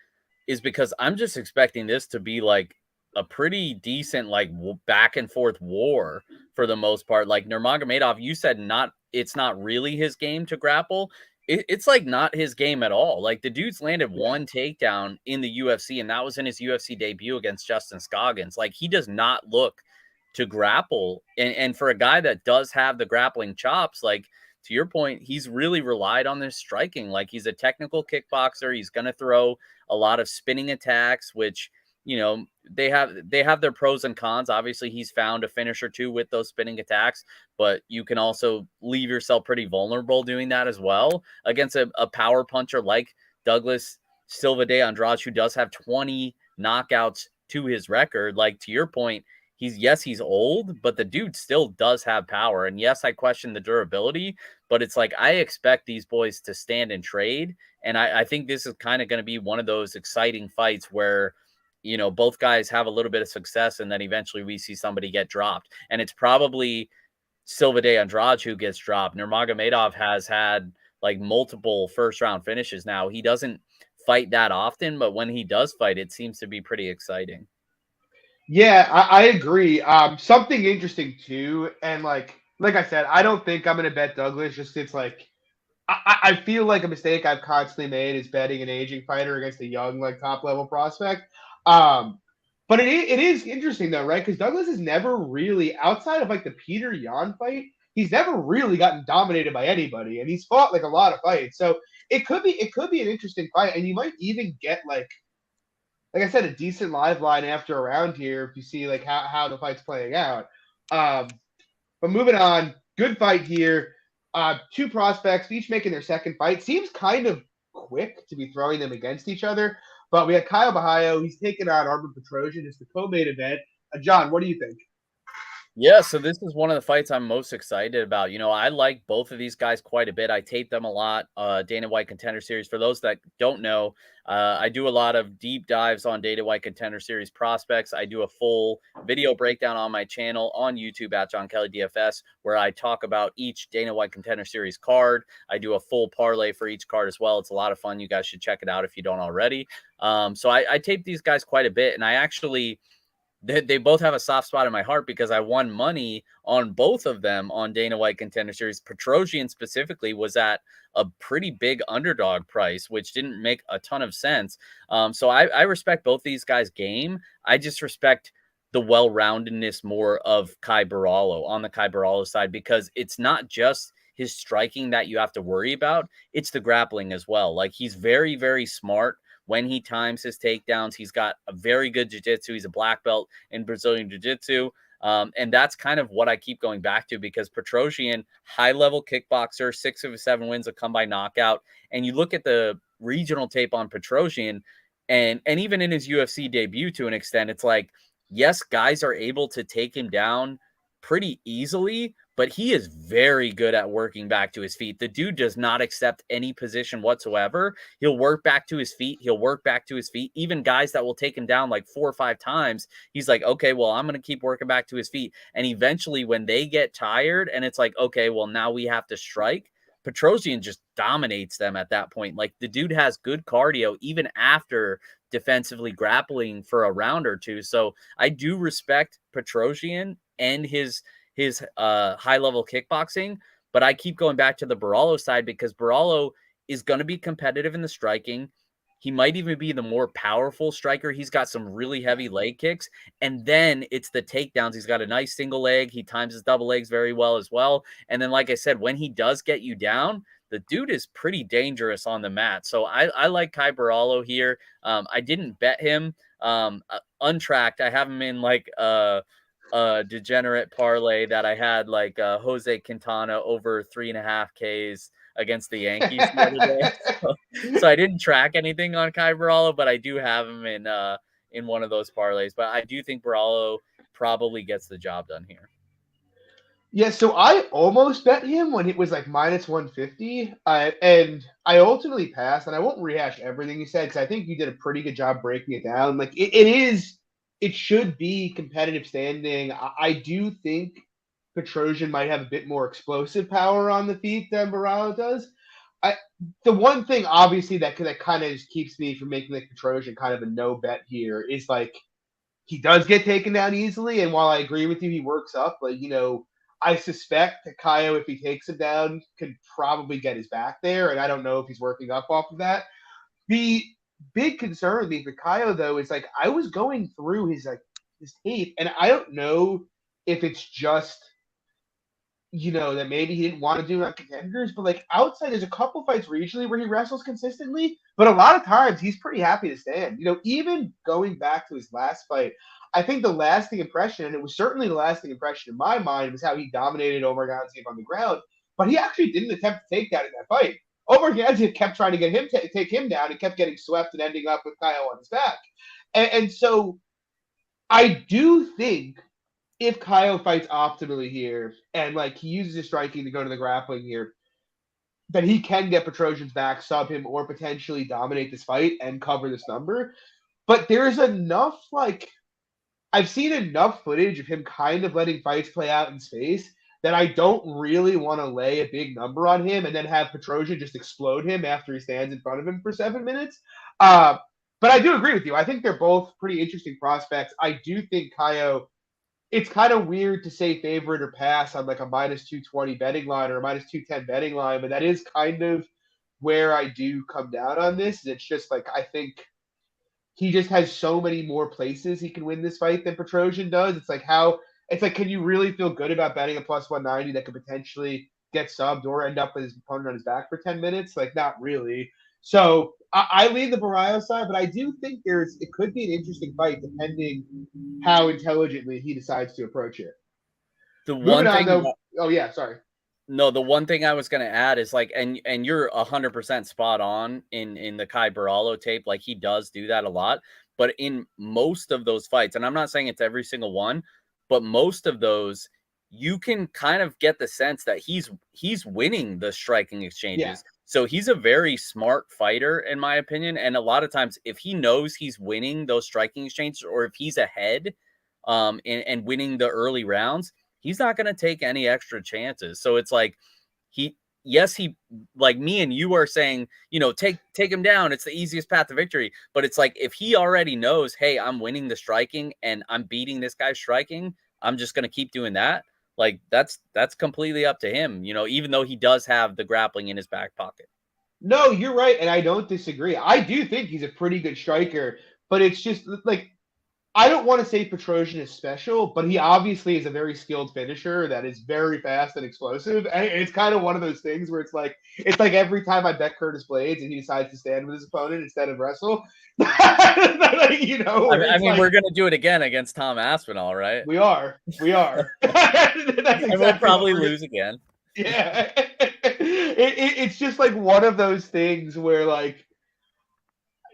is because I'm just expecting this to be like a pretty decent like back and forth war for the most part. Like Nurmagomedov, you said it's not really his game to grapple. It's like not his game at all. Like the dude's landed one takedown in the UFC, and that was in his UFC debut against Justin Scoggins. Like he does not look to grapple. And for a guy that does have the grappling chops, like to your point, he's really relied on this striking. Like, he's a technical kickboxer. He's going to throw a lot of spinning attacks, which, they have their pros and cons. Obviously, he's found a finish or two with those spinning attacks, but you can also leave yourself pretty vulnerable doing that as well against a power puncher like Douglas Silva de Andrade, who does have 20 knockouts to his record. Like, to your point, he's old, but the dude still does have power. And yes, I question the durability, but it's like, I expect these boys to stand and trade. And I think this is kind of going to be one of those exciting fights where, both guys have a little bit of success, and then eventually we see somebody get dropped. And it's probably Silva de Andrade who gets dropped. Nurmagomedov has had like multiple first round finishes now. He doesn't fight that often, but when he does fight, it seems to be pretty exciting. Yeah, I agree. Something interesting too, and like I said, I don't think I'm gonna bet Douglas. Just it's like I feel like a mistake I've constantly made is betting an aging fighter against a young, like, top level prospect. Um, but it is interesting though, right? Because Douglas has never really, outside of like the Peter Yan fight, he's never really gotten dominated by anybody, and he's fought like a lot of fights. So it could be an interesting fight, and you might even get like I said, a decent live line after a round here if you see like how the fight's playing out. Um, but moving on, good fight here. Two prospects, each making their second fight. Seems kind of quick to be throwing them against each other. But we have Kyle Bahayo. He's taking on Armand Petrosyan. It's the co-main event. John, what do you think? Yeah, so this is one of the fights I'm most excited about. I like both of these guys quite a bit. I tape them a lot. Dana White Contender Series. For those that don't know, I do a lot of deep dives on Dana White Contender Series prospects. I do a full video breakdown on my channel on YouTube at Jon Kelly DFS, where I talk about each Dana White Contender Series card. I do a full parlay for each card as well. It's a lot of fun. You guys should check it out if you don't already. So I tape these guys quite a bit, and I actually they both have a soft spot in my heart because I won money on both of them on Dana White Contender Series. Petrosyan specifically was at a pretty big underdog price, which didn't make a ton of sense. So I respect both these guys' game. I just respect the well-roundedness more of Kai Barriola on the Kai Barriola side, because it's not just his striking that you have to worry about. It's the grappling as well. Like, he's very, very smart when he times his takedowns. He's got a very good jiu-jitsu. He's a black belt in Brazilian jiu-jitsu. And that's kind of what I keep going back to, because Petrosyan, high-level kickboxer, 6 of his 7 wins have come by knockout. And you look at the regional tape on Petrosyan, and even in his UFC debut to an extent, it's like, yes, guys are able to take him down pretty easily, but he is very good at working back to his feet. The dude does not accept any position whatsoever. He'll work back to his feet. He'll work back to his feet. Even guys that will take him down like 4 or 5 times, he's like, okay, well, I'm going to keep working back to his feet. And eventually when they get tired and it's like, okay, well, now we have to strike, Petrosyan just dominates them at that point. Like, the dude has good cardio even after defensively grappling for a round or two. So I do respect Petrosyan and his high-level kickboxing, but I keep going back to the Barriola side because Barriola is going to be competitive in the striking. He might even be the more powerful striker. He's got some really heavy leg kicks, and then it's the takedowns. He's got a nice single leg. He times his double legs very well as well. And then, like I said, when he does get you down, the dude is pretty dangerous on the mat. So I like Kai Barriola here. I didn't bet him untracked. I have him in like degenerate parlay that I had, like Jose Quintana over 3.5 Ks against the Yankees the other day. So I didn't track anything on Kai Barriola, but I do have him in one of those parlays. But I do think Barriola probably gets the job done here. Yeah, so I almost bet him when it was like minus 150, and I ultimately passed. And I won't rehash everything you said because I think you did a pretty good job breaking it down. Like, it should be competitive standing. I do think Petrosyan might have a bit more explosive power on the feet than Barriola does. The one thing obviously that kind of just keeps me from making like Petrosyan kind of a no bet here is like he does get taken down easily, and while I agree with you, he works up. But I suspect that Kaio, if he takes him down, could probably get his back there, and I don't know if he's working up off of that. The big concern with me for Kaio, though, is like I was going through his tape, and I don't know if it's just that maybe he didn't want to do on contenders, but like outside, there's a couple fights regionally where he wrestles consistently, but a lot of times he's pretty happy to stand. Even going back to his last fight, I think the lasting impression, and it was certainly the lasting impression in my mind, was how he dominated Omar Gaziev on the ground, but he actually didn't attempt to take that in that fight. Omar Gaziev kept trying to get him take him down and kept getting swept and ending up with Kyle on his back. And so I do think if Kyle fights optimally here and like he uses his striking to go to the grappling here, then he can get Petrosyan's back, sub him, or potentially dominate this fight and cover this number. But there's enough, like, I've seen enough footage of him kind of letting fights play out in space that I don't really want to lay a big number on him and then have Petrosyan just explode him after he stands in front of him for 7 minutes. But I do agree with you. I think they're both pretty interesting prospects. I do think Kaio, it's kind of weird to say favorite or pass on like a minus 220 betting line or a minus 210 betting line, but that is kind of where I do come down on this. It's just like I think he just has so many more places he can win this fight than Petrosyan does. Can you really feel good about betting a plus 190 that could potentially get subbed or end up with his opponent on his back for 10 minutes? Like, not really. So I lean the Barriola side, but I do think it could be an interesting fight depending how intelligently he decides to approach it. The one thing, though, oh yeah, sorry. No, the one thing I was going to add is like, and you're 100% spot on in the Kai Barriola tape. Like he does do that a lot, but in most of those fights, and I'm not saying it's every single one, but most of those, you can kind of get the sense that he's winning the striking exchanges. Yeah. So he's a very smart fighter, in my opinion. And a lot of times, if he knows he's winning those striking exchanges, or if he's ahead, and winning the early rounds, he's not going to take any extra chances. So it's like he like me and you are saying, take him down. It's the easiest path to victory. But it's like, if he already knows, hey, I'm winning the striking and I'm beating this guy striking, I'm just going to keep doing that. Like that's completely up to him, even though he does have the grappling in his back pocket. No, you're right. And I don't disagree. I do think he's a pretty good striker, but it's just like, I don't want to say Petrosyan is special, but he obviously is a very skilled finisher that is very fast and explosive. And it's kind of one of those things where it's like every time I bet Curtis Blades and he decides to stand with his opponent instead of wrestle, I mean, we're going to do it again against Tom Aspinall, right? We are. And we'll probably lose again. Yeah. It's just like one of those things where like,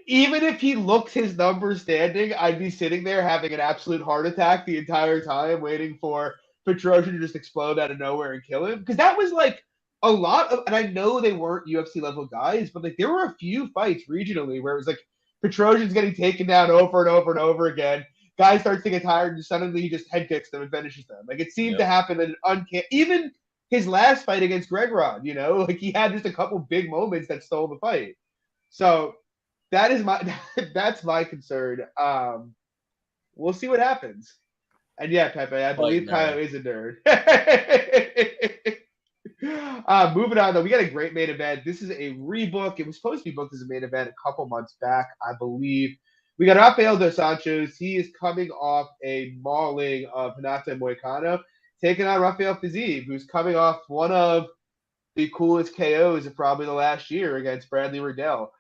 even if he looks his number standing, I'd be sitting there having an absolute heart attack the entire time, waiting for Petrosyan to just explode out of nowhere and kill him. Because that was like a lot of, and I know they weren't UFC level guys, but like there were a few fights regionally where it was like Petrosyan's getting taken down over and over and over again. Guys start to get tired and suddenly he just head kicks them and finishes them. Like it seemed to happen in even his last fight against Gregorov, like he had just a couple big moments that stole the fight. So that's my concern. We'll see what happens. And yeah, Pepe, I believe Kyle is a nerd. Moving on, though, we got a great main event. This is a rebook. It was supposed to be booked as a main event a couple months back, I believe. We got Rafael dos Anjos. He is coming off a mauling of Renato Moicano, taking on Rafael Fiziev, who's coming off one of the coolest KOs of probably the last year against Bradley Riddell.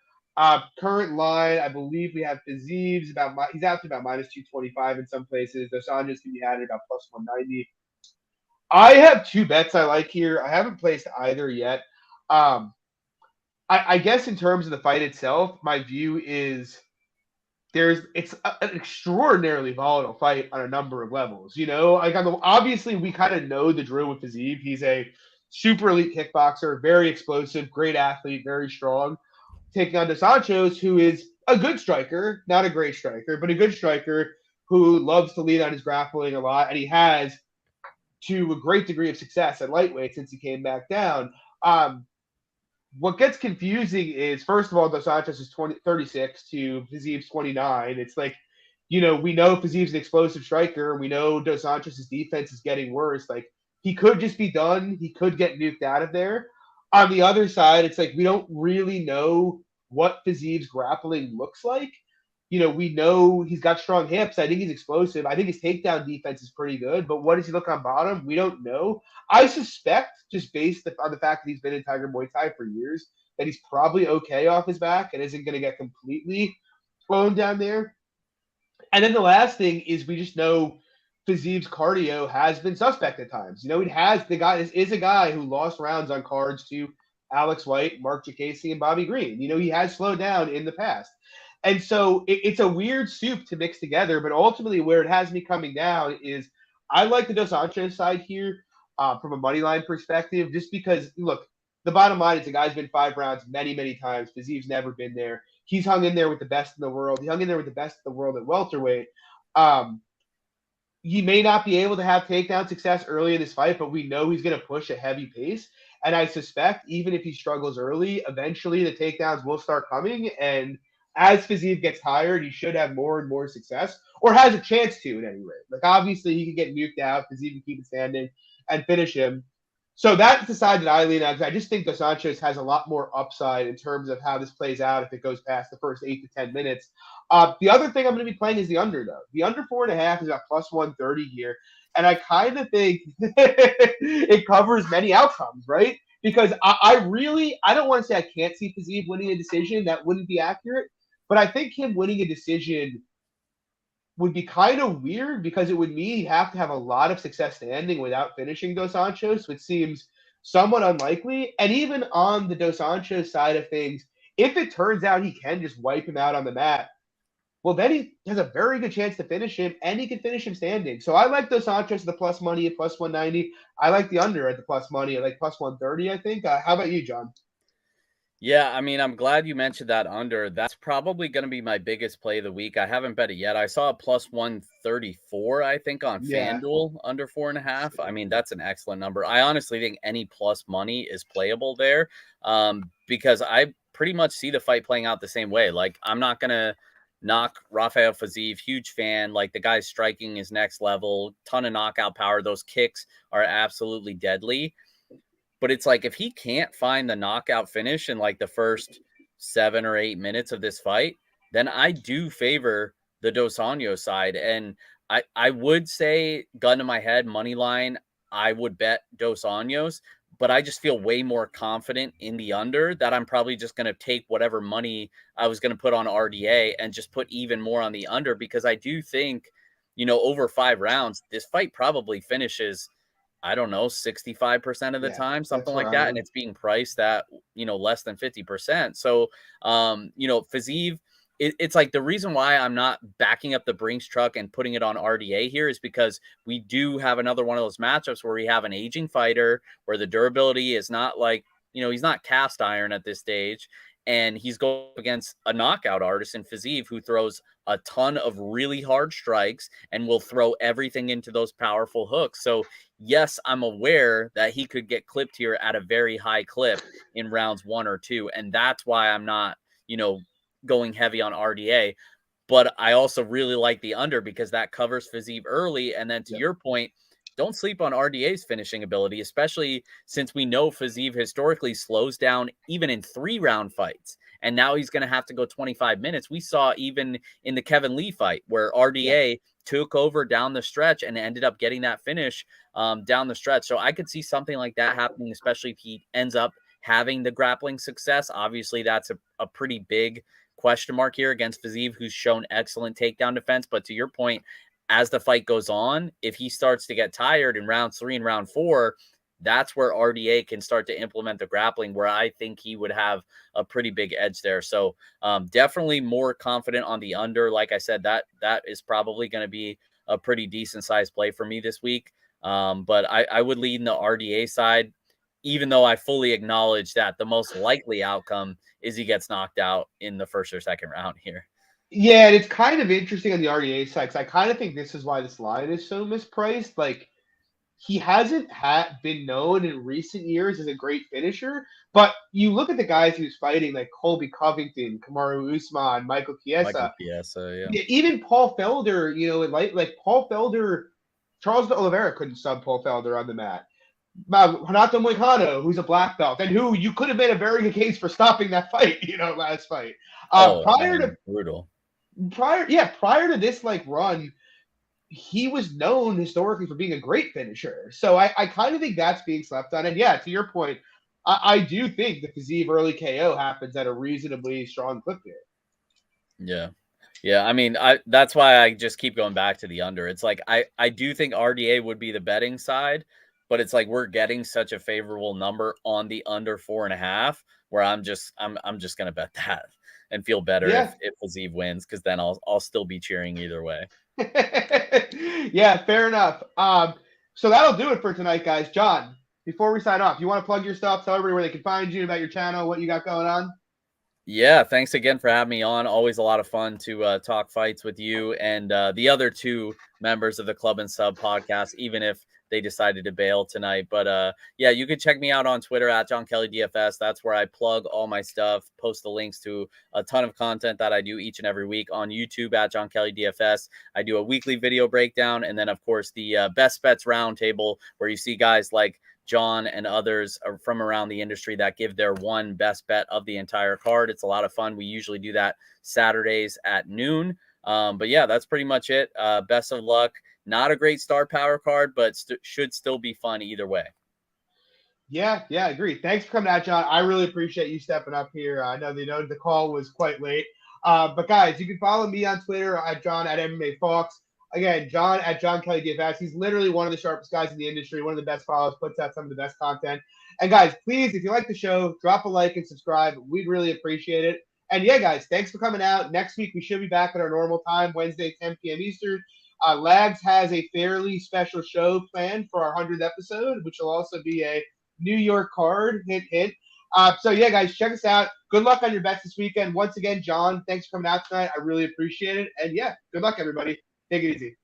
Current line, I believe we have Fiziev's he's out to about minus 225 in some places. Dos Anjos can be had at about plus 190. I have two bets I like here. I haven't placed either yet. I guess in terms of the fight itself, my view is it's an extraordinarily volatile fight on a number of levels. Like obviously we kind of know the drill with Fiziev. He's a super elite kickboxer, very explosive, great athlete, very strong. Taking on dos Anjos, who is a good striker, not a great striker, but a good striker who loves to lead on his grappling a lot, and he has to a great degree of success at lightweight since he came back down. What gets confusing is, first of all, dos Anjos is 36 to Fiziev's 29. It's like, we know Fiziev's an explosive striker. We know dos Anjos' defense is getting worse. Like, he could just be done. He could get nuked out of there. On the other side, it's like we don't really know what Fiziev's grappling looks like. we know he's got strong hips. I think he's explosive. I think his takedown defense is pretty good. But what does he look on bottom? We don't know. I suspect, just based on the fact that he's been in Tiger Muay Thai for years, that he's probably okay off his back and isn't going to get completely blown down there. And then the last thing is we just know Fiziev's cardio has been suspect at times. It has the guy is a guy who lost rounds on cards to Alex White, Mark Jacasey, and Bobby Green. He has slowed down in the past. And so it's a weird soup to mix together, but ultimately where it has me coming down is I like the Dos Anjos side here from a money line perspective, just because, look, the bottom line is the guy's been 5 rounds many, many times. Fiziev's never been there. He's hung in there with the best in the world. He hung in there with the best in the world at welterweight. He may not be able to have takedown success early in this fight, but we know he's going to push a heavy pace. And I suspect even if he struggles early, eventually the takedowns will start coming. And as Fiziev gets tired, he should have more and more success, or has a chance to at any rate. Like, obviously, he could get nuked out. Fiziev can keep it standing and finish him. So that's the side that I lean on. I just think Dos Anjos has a lot more upside in terms of how this plays out if it goes past the first 8 to 10 minutes. The other thing I'm going to be playing is the under, though. The under 4.5 is at plus 130 here. And I kind of think it covers many outcomes, right? Because I don't want to say I can't see Fiziev winning a decision. That wouldn't be accurate. But I think him winning a decision would be kind of weird because it would mean he'd have to have a lot of success standing without finishing Dos Anjos, which seems somewhat unlikely. And even on the Dos Anjos side of things, if it turns out he can just wipe him out on the mat, well, then he has a very good chance to finish him, and he can finish him standing. So I like Dos Anjos at the plus money at plus 190. I like the under at the plus money at like plus 130, I think. How about you, John? Yeah, I mean, I'm glad you mentioned that under. That's probably going to be my biggest play of the week. I haven't bet it yet. I saw a plus 134, I think, on FanDuel under 4.5. I mean, that's an excellent number. I honestly think any plus money is playable there because I pretty much see the fight playing out the same way. Like, I'm not going to knock Rafael Fiziev, huge fan. Like, the guy's striking is next level, ton of knockout power. Those kicks are absolutely deadly. But it's like, if he can't find the knockout finish in like the first 7 or 8 minutes of this fight, then I do favor the Dos Anjos side. And I would say, gun to my head, money line, I would bet Dos Anjos, but I just feel way more confident in the under that I'm probably just going to take whatever money I was going to put on RDA and just put even more on the under, because I do think, over 5 rounds, this fight probably finishes, I don't know, 65% of the time, something like that. And it's being priced at, less than 50%. So, Fiziev, it's like the reason why I'm not backing up the Brinks truck and putting it on RDA here is because we do have another one of those matchups where we have an aging fighter where the durability is not like, he's not cast iron at this stage. And he's going against a knockout artist in Fiziev who throws a ton of really hard strikes and will throw everything into those powerful hooks. So, yes, I'm aware that he could get clipped here at a very high clip in rounds 1 or 2. And that's why I'm not, going heavy on RDA. But I also really like the under because that covers Fiziev early. And then to your point, don't sleep on RDA's finishing ability, especially since we know Fiziev historically slows down even in 3-round fights. And now he's going to have to go 25 minutes. We saw even in the Kevin Lee fight where RDA took over down the stretch and ended up getting that finish down the stretch. So I could see something like that happening, especially if he ends up having the grappling success. Obviously, that's a pretty big question mark here against Fiziev, who's shown excellent takedown defense. But to your point, as the fight goes on, if he starts to get tired in round 3 and round 4, that's where RDA can start to implement the grappling, where I think he would have a pretty big edge there. So definitely more confident on the under. Like I said, that is probably going to be a pretty decent sized play for me this week. But I would lean the RDA side, even though I fully acknowledge that the most likely outcome is he gets knocked out in the first or second round here. Yeah, and it's kind of interesting on the RDA side because I kind of think this is why this line is so mispriced. Like, he hasn't been known in recent years as a great finisher, but you look at the guys he was fighting, like Colby Covington, Kamaru Usman, Michael Chiesa, even Paul Felder. Like Paul Felder, Charles de Oliveira couldn't sub Paul Felder on the mat. Renato Moicano, who's a black belt, and who you could have made a very good case for stopping that fight, last fight. Prior to brutal. prior to this like run, he was known historically for being a great finisher. So I kind of think that's being slept on. And yeah, to your point, I do think the Fiziev early KO happens at a reasonably strong clip here. Yeah. Yeah, I mean, that's why I just keep going back to the under. It's like I do think RDA would be the betting side, but it's like we're getting such a favorable number on the under 4.5, where I'm just gonna bet that and feel better Yeah. if Fiziev wins, because then I'll still be cheering either way. Yeah, fair enough. So that'll do it for tonight, guys. Jon, before we sign off, you want to plug your stuff, tell everybody where they can find you, about your channel, what you got going on? Yeah, thanks again for having me on. Always a lot of fun to talk fights with you and the other two members of the Club and Sub podcast, even if they decided to bail tonight. But yeah, you can check me out on Twitter at Jon Kelly DFS. That's where I plug all my stuff, post the links to a ton of content that I do each and every week on YouTube at Jon Kelly DFS. I do a weekly video breakdown, and then of course the Best Bets Roundtable, where you see guys like John and others from around the industry that give their one best bet of the entire card. It's a lot of fun. We usually do that Saturdays at noon. But yeah, that's pretty much it. Best of luck. Not a great star power card, but should still be fun either way. Yeah, I agree. Thanks for coming out, Jon. I really appreciate you stepping up here. I know the call was quite late. But guys, you can follow me on Twitter at Jon at MMA Fox. Again, Jon at Jon Kelly DFS. He's literally one of the sharpest guys in the industry, one of the best followers, puts out some of the best content. And guys, please, if you like the show, drop a like and subscribe. We'd really appreciate it. And yeah, guys, thanks for coming out. Next week, we should be back at our normal time, Wednesday, 10 p.m. Eastern. Lags has a fairly special show planned for our 100th episode, which will also be a New York card. Hint, hint. So yeah, guys, check us out. Good luck on your bets this weekend. Once again, Jon, thanks for coming out tonight. I really appreciate it. And yeah, good luck, everybody. Take it easy.